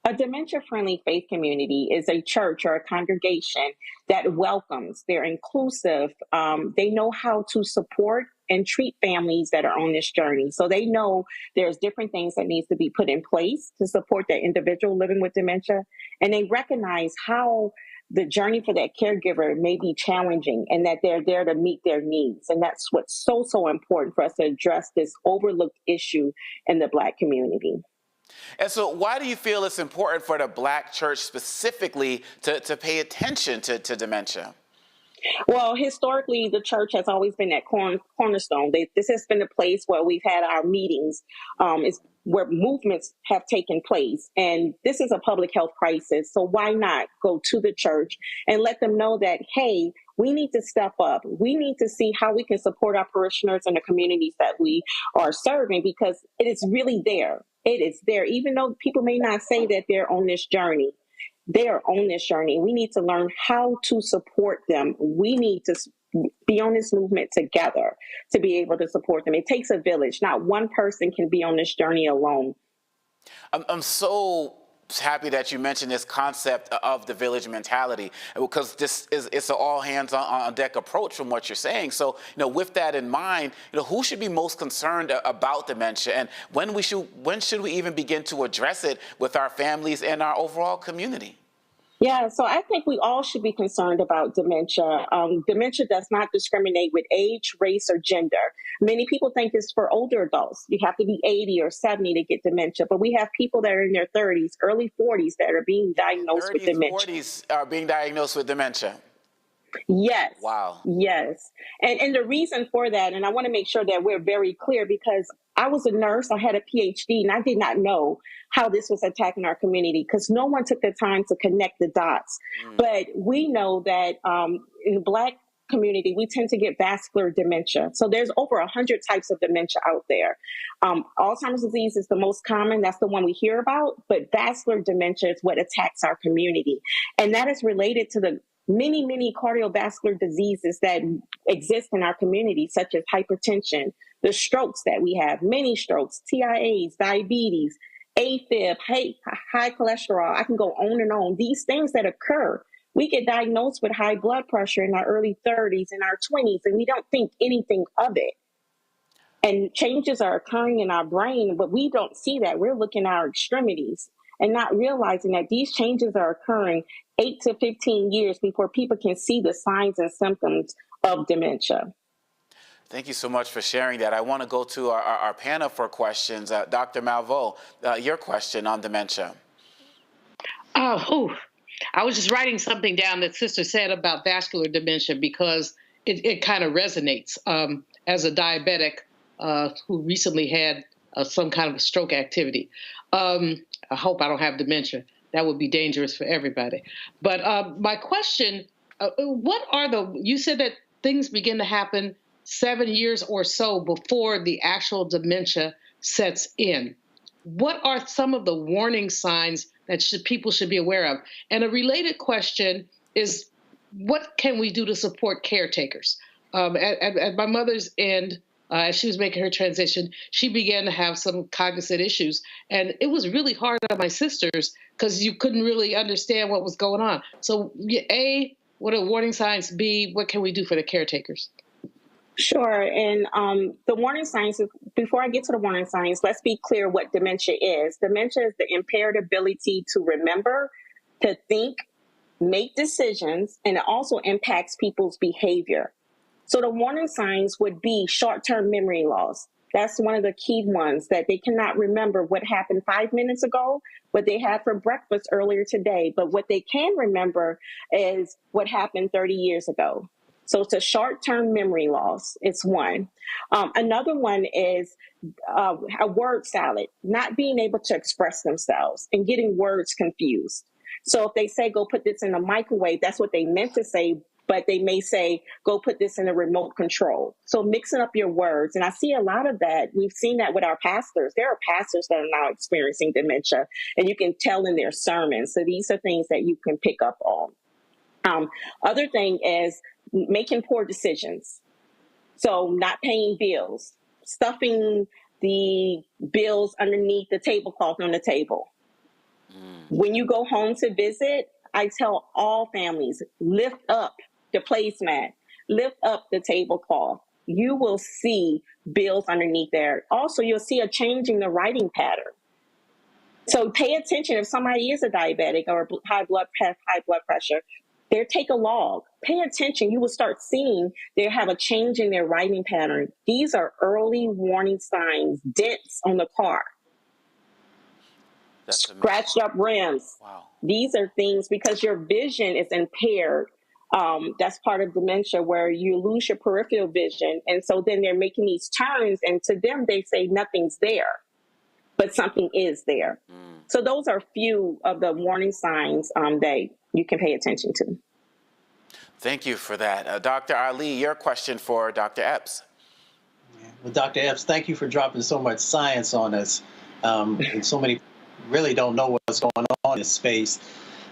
A dementia-friendly faith community is a church or a congregation that welcomes, they're inclusive, they know how to support and treat families that are on this journey. So they know there's different things that needs to be put in place to support that individual living with dementia. And they recognize how the journey for that caregiver may be challenging and that they're there to meet their needs. And that's what's so important for us to address this overlooked issue in the Black community. And so why do you feel it's important for the Black church specifically to pay attention to dementia? Well, historically, the church has always been that cornerstone. This has been the place where we've had our meetings. It's where movements have taken place. And this is a public health crisis. So why not go to the church and let them know that, hey, we need to step up. We need to see how we can support our parishioners and the communities that we are serving, because it is really there. It is there. Even though people may not say that they're on this journey, they are on this journey. We need to learn how to support them. We need to be on this movement together to be able to support them. It takes a village. Not one person can be on this journey alone. I'm so happy that you mentioned this concept of the village mentality, because it's an all hands on deck approach from what you're saying. So, with that in mind, who should be most concerned about dementia, and when should we even begin to address it with our families and our overall community? Yeah, so I think we all should be concerned about dementia. Dementia does not discriminate with age, race, or gender. Many people think it's for older adults. You have to be 80 or 70 to get dementia, but we have people that are in their 30s, early 40s that are being diagnosed with dementia. 40s are being diagnosed with dementia. Yes. Wow. Yes. And the reason for that, and I want to make sure that we're very clear, because I was a nurse, I had a PhD, and I did not know how this was attacking our community because no one took the time to connect the dots. But we know that in the Black community, we tend to get vascular dementia. So there's over 100 types of dementia out there. Alzheimer's disease is the most common. That's the one we hear about. But vascular dementia is what attacks our community. And that is related to the many, many cardiovascular diseases that exist in our community, such as hypertension, the strokes that we have, many strokes, TIAs, diabetes, AFib, high cholesterol. I can go on and on. These things that occur, we get diagnosed with high blood pressure in our early 30s, in our 20s, and we don't think anything of it. And changes are occurring in our brain, but we don't see that. We're looking at our extremities and not realizing that these changes are occurring 8 to 15 years before people can see the signs and symptoms of dementia. Thank you so much for sharing that. I want to go to our panel for questions. Dr. Malveaux, your question on dementia. I was just writing something down that Sister said about vascular dementia because it kind of resonates. As a diabetic who recently had some kind of a stroke activity, I hope I don't have dementia. That would be dangerous for everybody. But my question, you said that things begin to happen 7 years or so before the actual dementia sets in. What are some of the warning signs that people should be aware of? And a related question is, what can we do to support caretakers? At my mother's end, as she was making her transition, she began to have some cognizant issues. And it was really hard on my sisters because you couldn't really understand what was going on. So A, what are warning signs? B, what can we do for the caretakers? Sure. And the warning signs, before I get to the warning signs, let's be clear what dementia is. Dementia is the impaired ability to remember, to think, make decisions, and it also impacts people's behavior. So the warning signs would be short-term memory loss. That's one of the key ones, that they cannot remember what happened 5 minutes ago, what they had for breakfast earlier today. But what they can remember is what happened 30 years ago. So it's a short-term memory loss. It's one. Another one is a word salad, not being able to express themselves and getting words confused. So if they say, go put this in the microwave, that's what they meant to say, but they may say, go put this in a remote control. So mixing up your words. And I see a lot of that. We've seen that with our pastors. There are pastors that are now experiencing dementia, and you can tell in their sermons. So these are things that you can pick up on. Other thing is making poor decisions. So not paying bills, stuffing the bills underneath the tablecloth on the table. When you go home to visit, I tell all families, lift up the placemat, lift up the tablecloth. You will see bills underneath there. Also, you'll see a change in the writing pattern. So pay attention if somebody is a diabetic or high blood pressure. They take a log. Pay attention. You will start seeing they have a change in their writing pattern. These are early warning signs. Dents on the car. Scratched up rims. Wow. These are things because your vision is impaired. That's part of dementia where you lose your peripheral vision. And so then they're making these turns, and to them, they say nothing's there. but something is there. So those are a few of the warning signs that you can pay attention to. Thank you for that. Dr. Ali, your question for Dr. Epps. Well, Dr. Epps, thank you for dropping so much science on us. And so many really don't know what's going on in this space.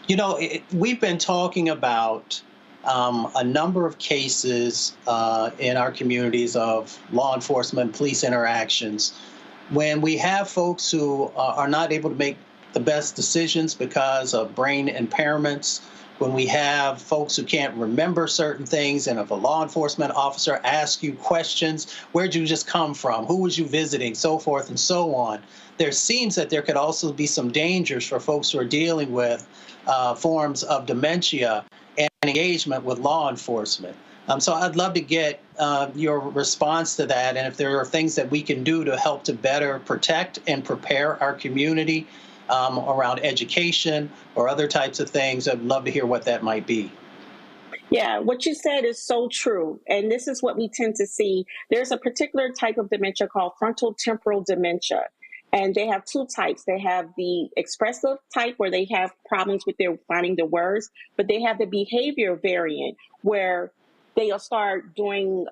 You know, we've been talking about a number of cases in our communities of law enforcement, police interactions, when we have folks who are not able to make the best decisions because of brain impairments, when we have folks who can't remember certain things, and if a law enforcement officer asks you questions, where'd you just come from? Who was you visiting? So forth and so on. There seems that there could also be some dangers for folks who are dealing with forms of dementia and engagement with law enforcement. So I'd love to get your response to that, and if there are things that we can do to help to better protect and prepare our community around education or other types of things. I'd love to hear what that might be. Yeah, what you said is so true. And this is what we tend to see. There's a particular type of dementia called frontal temporal dementia. And they have two types. They have the expressive type where they have problems with their finding the words, but they have the behavior variant where they'll start doing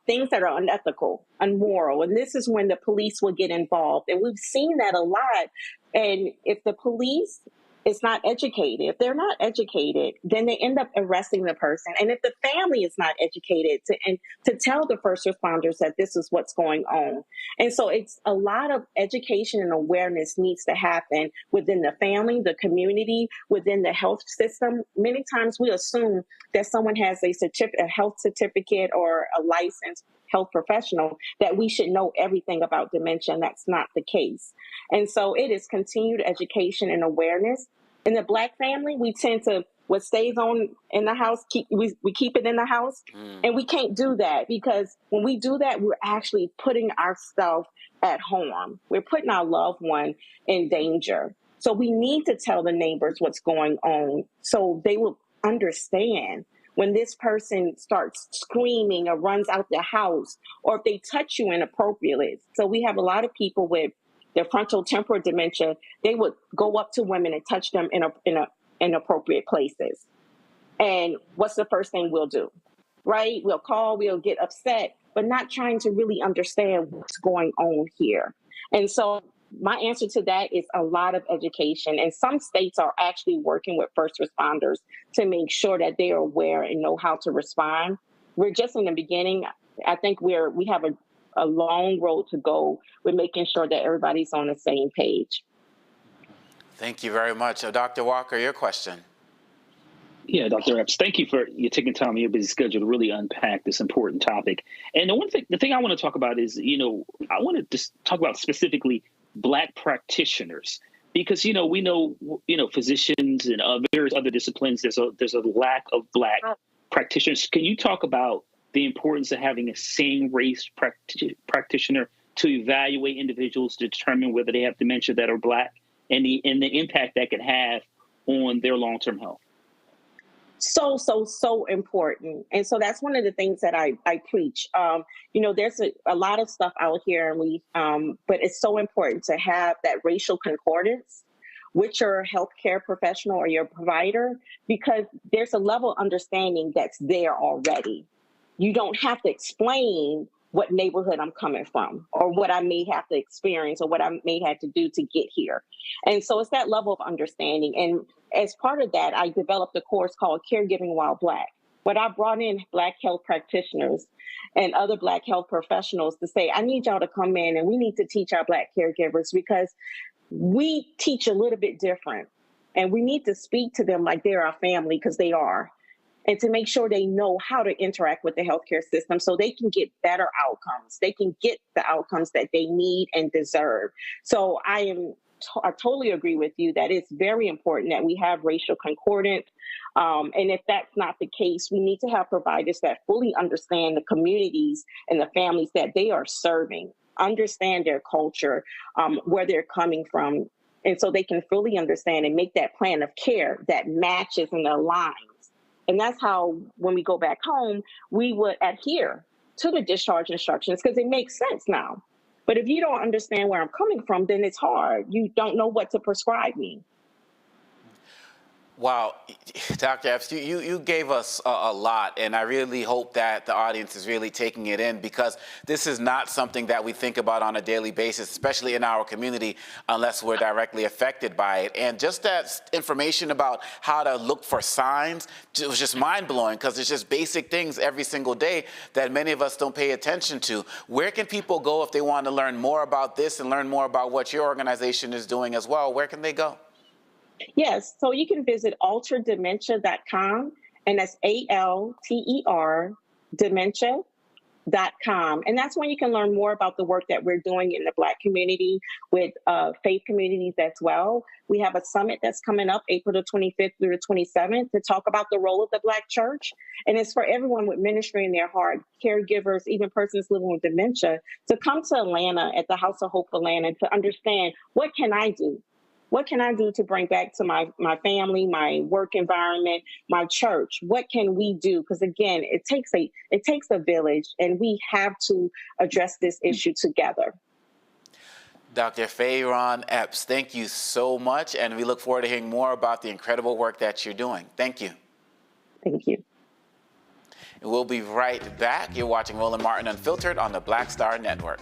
things that are unethical, immoral. And this is when the police will get involved. And we've seen that a lot. And if the police is not educated, if they're not educated, then they end up arresting the person. And if the family is not educated to tell the first responders that this is what's going on. And so it's a lot of education and awareness needs to happen within the family, the community, within the health system. Many times we assume that someone has a health certificate or a licensed health professional, that we should know everything about dementia, and that's not the case. And so it is continued education and awareness. In the Black family, we tend to, what stays on in the house, we keep it in the house. And we can't do that, because when we do that, we're actually putting ourselves at harm. We're putting our loved one in danger. So we need to tell the neighbors what's going on so they will understand when this person starts screaming or runs out the house, or if they touch you inappropriately. So we have a lot of people with their frontal temporal dementia. They would go up to women and touch them in inappropriate places. And what's the first thing we'll do? Right? We'll call, we'll get upset, but not trying to really understand what's going on here. And so my answer to that is a lot of education. And some states are actually working with first responders to make sure that they are aware and know how to respond. We're just in the beginning. I think we have a long road to go with making sure that everybody's on the same page. Thank you very much. Dr. Walker, your question. Yeah, Dr. Epps, thank you for you taking time in your busy schedule to really unpack this important topic. And the thing I want to talk about is, I want to just talk about specifically Black practitioners, because, we know, physicians and various other disciplines, there's a lack of Black practitioners. Can you talk about the importance of having a same race practitioner to evaluate individuals to determine whether they have dementia that are Black, and the impact that could have on their long-term health? So important. And so that's one of the things that I preach. There's a lot of stuff out here, and but it's so important to have that racial concordance with your healthcare professional or your provider, because there's a level of understanding that's there already. You don't have to explain what neighborhood I'm coming from, or what I may have to experience, or what I may have to do to get here. And so it's that level of understanding. And as part of that, I developed a course called Caregiving While Black, but I brought in Black health practitioners and other Black health professionals to say, I need y'all to come in, and we need to teach our Black caregivers, because we teach a little bit different, and we need to speak to them like they're our family, because they are. And to make sure they know how to interact with the healthcare system so they can get better outcomes. They can get the outcomes that they need and deserve. So I totally agree with you that it's very important that we have racial concordance. And if that's not the case, we need to have providers that fully understand the communities and the families that they are serving, understand their culture, where they're coming from. And so they can fully understand and make that plan of care that matches and aligns. And that's how, when we go back home, we would adhere to the discharge instructions, because it makes sense now. But if you don't understand where I'm coming from, then it's hard. You don't know what to prescribe me. Wow, Dr. Epps, you gave us a lot, and I really hope that the audience is really taking it in, because this is not something that we think about on a daily basis, especially in our community, unless we're directly affected by it. And just that information about how to look for signs, it was just mind-blowing, because it's just basic things every single day that many of us don't pay attention to. Where can people go if they want to learn more about this and learn more about what your organization is doing as well? Where can they go? Yes, so you can visit alterdementia.com, and that's ALTER dementia.com. And that's when you can learn more about the work that we're doing in the Black community with faith communities as well. We have a summit that's coming up April the 25th through the 27th to talk about the role of the Black church. And it's for everyone with ministry in their heart, caregivers, even persons living with dementia, to come to Atlanta at the House of Hope Atlanta to understand, what can I do? What can I do to bring back to my family, my work environment, my church? What can we do? Because again, it takes a village, and we have to address this issue together. Dr. Fayron Epps, thank you so much, and we look forward to hearing more about the incredible work that you're doing. Thank you. Thank you. And we'll be right back. You're watching Roland Martin Unfiltered on the Black Star Network.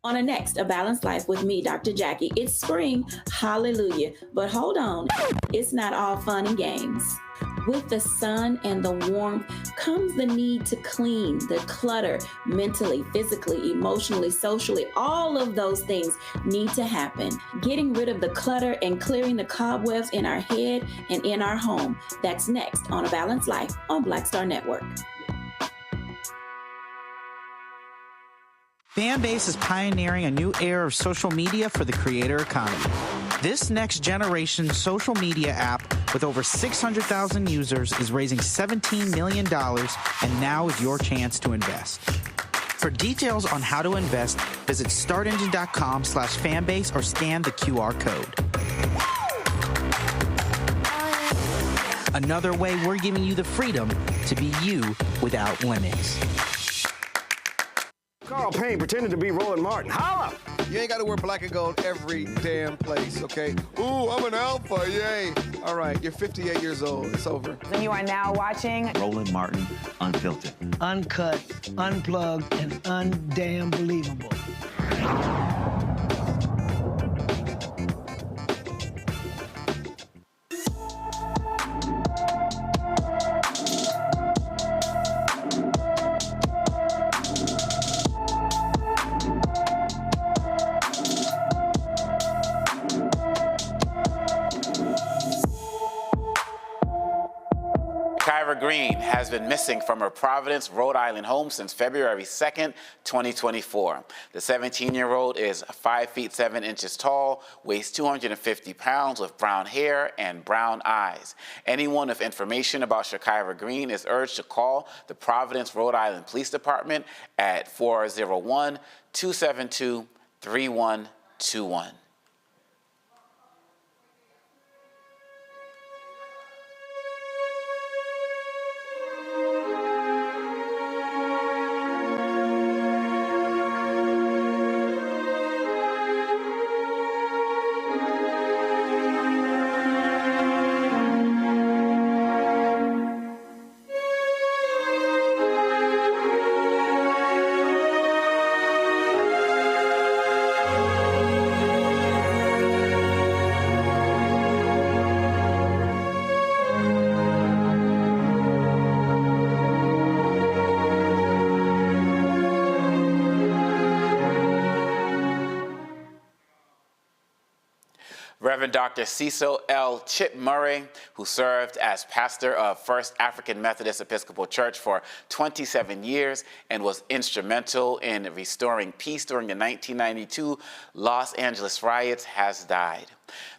On a next, A Balanced Life with me, Dr. Jackie. It's spring, hallelujah. But hold on, it's not all fun and games. With the sun and the warmth comes the need to clean, the clutter, mentally, physically, emotionally, socially. All of those things need to happen. Getting rid of the clutter and clearing the cobwebs in our head and in our home. That's next on A Balanced Life on Black Star Network. Fanbase is pioneering a new era of social media for the creator economy. This next generation social media app with over 600,000 users is raising $17 million, and now is your chance to invest. For details on how to invest, visit startengine.com/fanbase or scan the QR code. Another way we're giving you the freedom to be you without limits. Carl Payne pretending to be Roland Martin. Holla! You ain't got to wear black and gold every damn place, okay? Ooh, I'm an alpha, yay. All right, you're 58 years old. It's over. And you are now watching Roland Martin Unfiltered. Uncut, unplugged, and undamn believable. Green has been missing from her Providence, Rhode Island home since February 2nd, 2024. The 17-year-old is 5 feet 7 inches tall, weighs 250 pounds, with brown hair and brown eyes. Anyone with information about Shakira Green is urged to call the Providence, Rhode Island Police Department at 401-272-3121. Reverend Dr. Cecil L. Chip Murray, who served as pastor of First African Methodist Episcopal Church for 27 years and was instrumental in restoring peace during the 1992 Los Angeles riots, has died.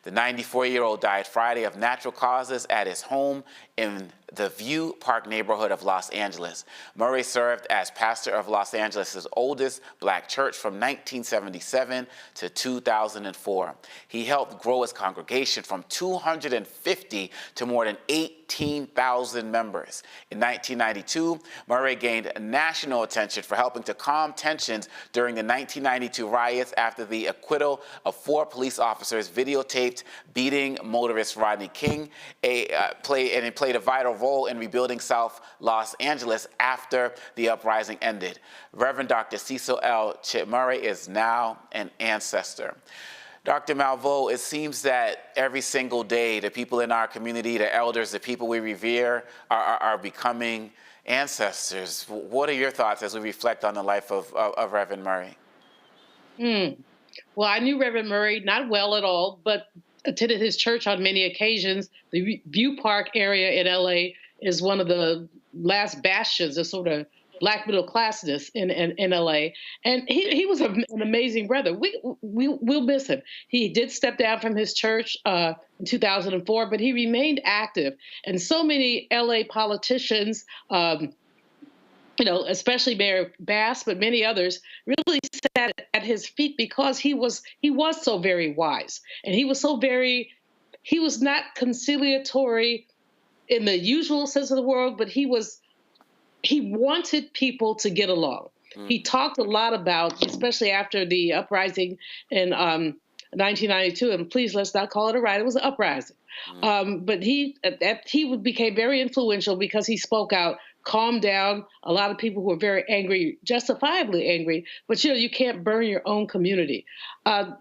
The 94-year-old died Friday of natural causes at his home in the View Park neighborhood of Los Angeles. Murray served as pastor of Los Angeles' oldest black church from 1977 to 2004. He helped grow his congregation from 250 to more than 18 18,000 members. In 1992, Murray gained national attention for helping to calm tensions during the 1992 riots after the acquittal of 4 police officers videotaped beating motorist Rodney King. He played a vital role in rebuilding South Los Angeles after the uprising ended. Reverend Dr. Cecil L. Chip Murray is now an ancestor. Dr. Malveaux, it seems that every single day, the people in our community, the elders, the people we revere are becoming ancestors. What are your thoughts as we reflect on the life of Reverend Murray? Well, I knew Reverend Murray, not well at all, but attended his church on many occasions. The View Park area in LA is one of the last bastions of sort of Black middle classness in LA. And he was an amazing brother. We'll miss him. He did step down from his church in 2004, but he remained active. And so many LA politicians, especially Mayor Bass, but many others, really sat at his feet because he was so very wise. And he was not conciliatory in the usual sense of the word, but he wanted people to get along. He talked a lot about, especially after the uprising in 1992, and please let's not call it a riot, it was an uprising. But he became very influential because he spoke out, calmed down a lot of people who were very angry, justifiably angry, but you can't burn your own community. I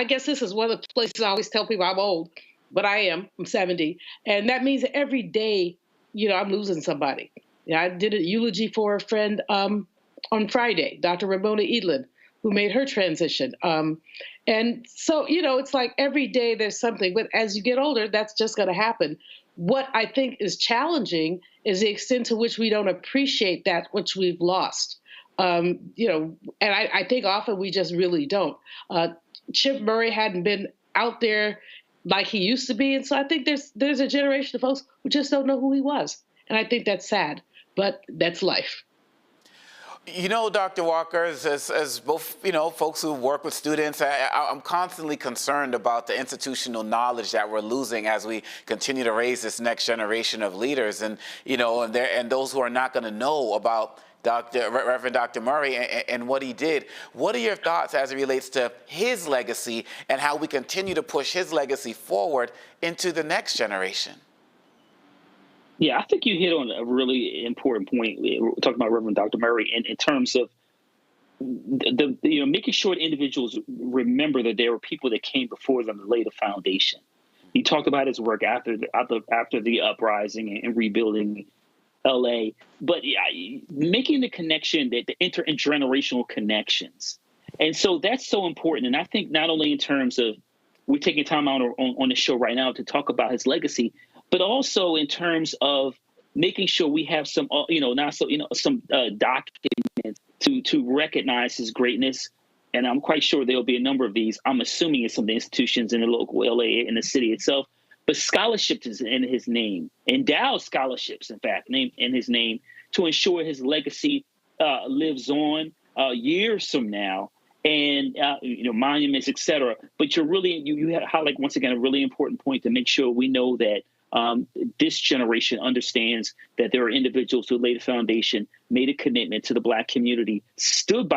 guess this is one of the places I always tell people I'm old, but I'm 70. And that means that every day, I'm losing somebody. I did a eulogy for a friend on Friday, Dr. Ramona Edlin, who made her transition. And so, it's like every day there's something, but as you get older, that's just going to happen. What I think is challenging is the extent to which we don't appreciate that which we've lost. And I think often we just really don't. Chip Murray hadn't been out there like he used to be. And so I think there's a generation of folks who just don't know who he was. And I think that's sad, but that's life. Dr. Walker, as both, folks who work with students, I'm constantly concerned about the institutional knowledge that we're losing as we continue to raise this next generation of leaders. And, and those who are not going to know about Reverend Dr. Murray and what he did. What are your thoughts as it relates to his legacy and how we continue to push his legacy forward into the next generation? Yeah, I think you hit on a really important point. We're talking about Reverend Dr. Murray in terms of making sure individuals remember that there were people that came before them to lay the foundation. He talked about his work after the uprising and rebuilding LA, but making the connection, that the intergenerational connections. And so that's so important. And I think not only in terms of we're taking time out on the show right now to talk about his legacy, but also in terms of making sure we have some, some documents to recognize his greatness. And I'm quite sure there'll be a number of these. I'm assuming in some of the institutions in the local LA, in the city itself. But scholarships is in his name, endowed scholarships, in fact, in his name, to ensure his legacy lives on years from now, and monuments, et cetera. But you highlight once again a really important point to make sure we know that this generation understands that there are individuals who laid a foundation, made a commitment to the Black community, stood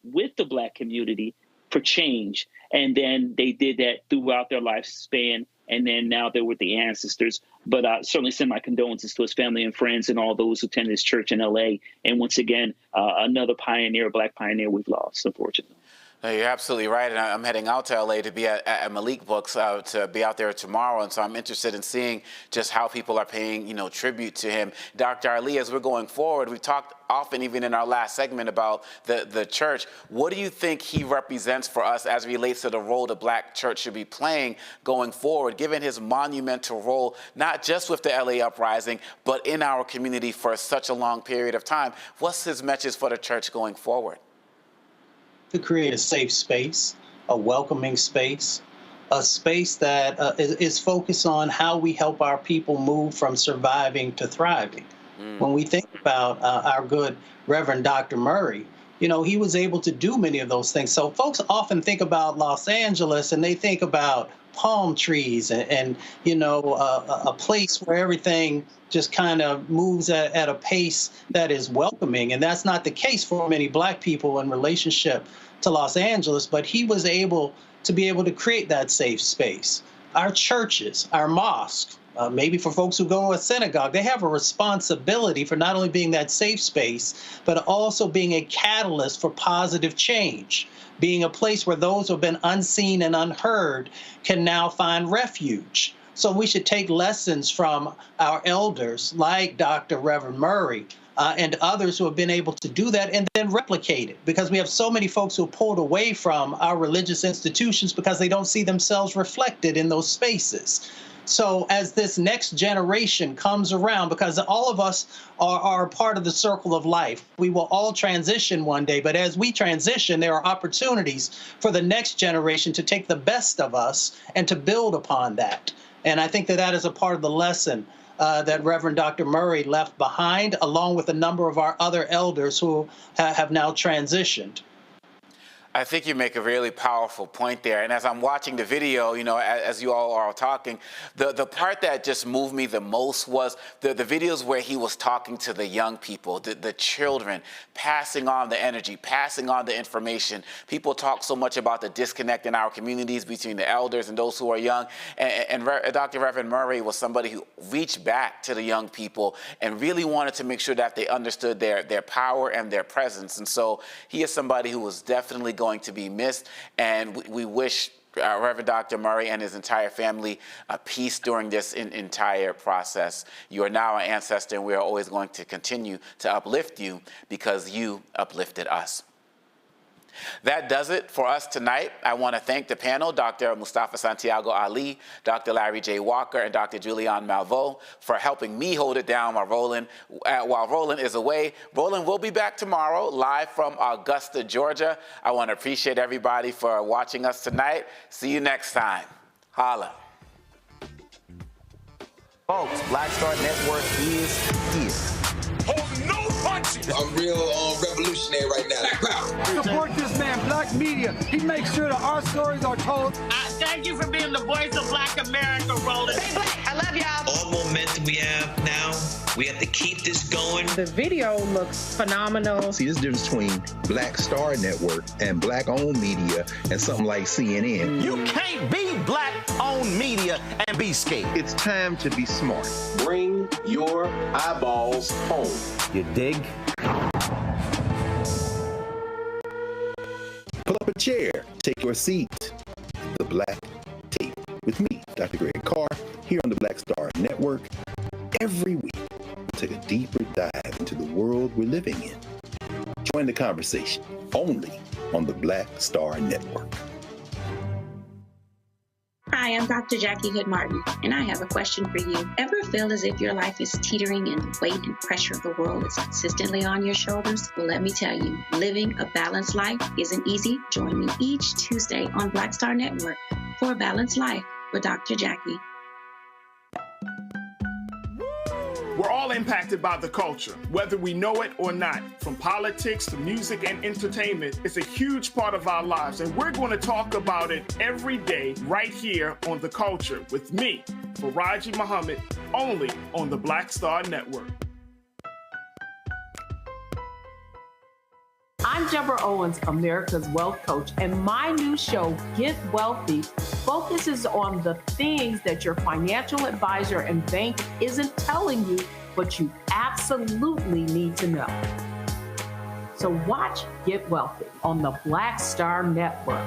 with the Black community for change, and then they did that throughout their lifespan. And then now they're with the ancestors. But I certainly send my condolences to his family and friends and all those who attend his church in LA. And once again, another pioneer, Black pioneer we've lost, unfortunately. No, you're absolutely right, and I'm heading out to LA to be at Malik Books to be out there tomorrow, and so I'm interested in seeing just how people are paying, tribute to him. Dr. Ali, as we're going forward, we've talked often, even in our last segment, about the church. What do you think he represents for us as it relates to the role the Black church should be playing going forward, given his monumental role, not just with the LA uprising, but in our community for such a long period of time? What's his message for the church going forward? To create a safe space, a welcoming space, a space that is focused on how we help our people move from surviving to thriving. When we think about our good Reverend Dr. Murray, he was able to do many of those things. So folks often think about Los Angeles and they think about palm trees and a place where everything just kind of moves at a pace that is welcoming. And that's not the case for many Black people in relationship to Los Angeles, but he was able to create that safe space. Our churches, our mosques, maybe for folks who go to a synagogue, they have a responsibility for not only being that safe space, but also being a catalyst for positive change, being a place where those who have been unseen and unheard can now find refuge. So we should take lessons from our elders like Dr. Reverend Murray and others who have been able to do that and then replicate it, because we have so many folks who are pulled away from our religious institutions because they don't see themselves reflected in those spaces. So as this next generation comes around, because all of us are part of the circle of life, we will all transition one day. But as we transition, there are opportunities for the next generation to take the best of us and to build upon that. And I think that is a part of the lesson that Reverend Dr. Murray left behind, along with a number of our other elders who have now transitioned. I think you make a really powerful point there. And as I'm watching the video, as you all are talking, the part that just moved me the most was the videos where he was talking to the young people, the children, passing on the energy, passing on the information. People talk so much about the disconnect in our communities between the elders and those who are young. And Dr. Reverend Murray was somebody who reached back to the young people and really wanted to make sure that they understood their power and their presence. And so he is somebody who was definitely going to be missed, and we wish Reverend Dr. Murray and his entire family peace during this entire process. You are now an ancestor, and we are always going to continue to uplift you because you uplifted us. That does it for us tonight. I want to thank the panel, Dr. Mustafa Santiago Ali, Dr. Larry J. Walker, and Dr. Julianne Malveaux for helping me hold it down while Roland is away. Roland will be back tomorrow, live from Augusta, Georgia. I want to appreciate everybody for watching us tonight. See you next time. Holla. Folks, Black Star Network is here. Hold no punches. I'm real revolutionary right now. Support this man, Black Media. He makes sure that our stories are told. Thank you for being the voice of Black America, Roland. Stay Black. I love y'all. All momentum we have now, we have to keep this going. The video looks phenomenal. See, this difference between Black Star Network and Black-owned media and something like CNN. You can't be Black-owned media and be scared. It's time to be smart. Bring your eyeballs home. You dig? Pull up a chair. Take your seat. The Black Tape with me, Dr. Greg Carr, here on the Black Star Network. Every week, we'll take a deeper dive into the world we're living in. Join the conversation only on the Black Star Network. Hi, I'm Dr. Jackie Hood Martin, and I have a question for you. Ever feel as if your life is teetering and the weight and pressure of the world is consistently on your shoulders? Well, let me tell you, living a balanced life isn't easy. Join me each Tuesday on Black Star Network for A Balanced Life with Dr. Jackie. We're all impacted by the culture, whether we know it or not. From politics to music and entertainment, it's a huge part of our lives, and we're going to talk about it every day right here on The Culture with me, Faraji Muhammad, only on the Black Star Network. I'm Deborah Owens, America's Wealth Coach, and my new show, Get Wealthy, focuses on the things that your financial advisor and bank isn't telling you, but you absolutely need to know. So watch Get Wealthy on the Black Star Network.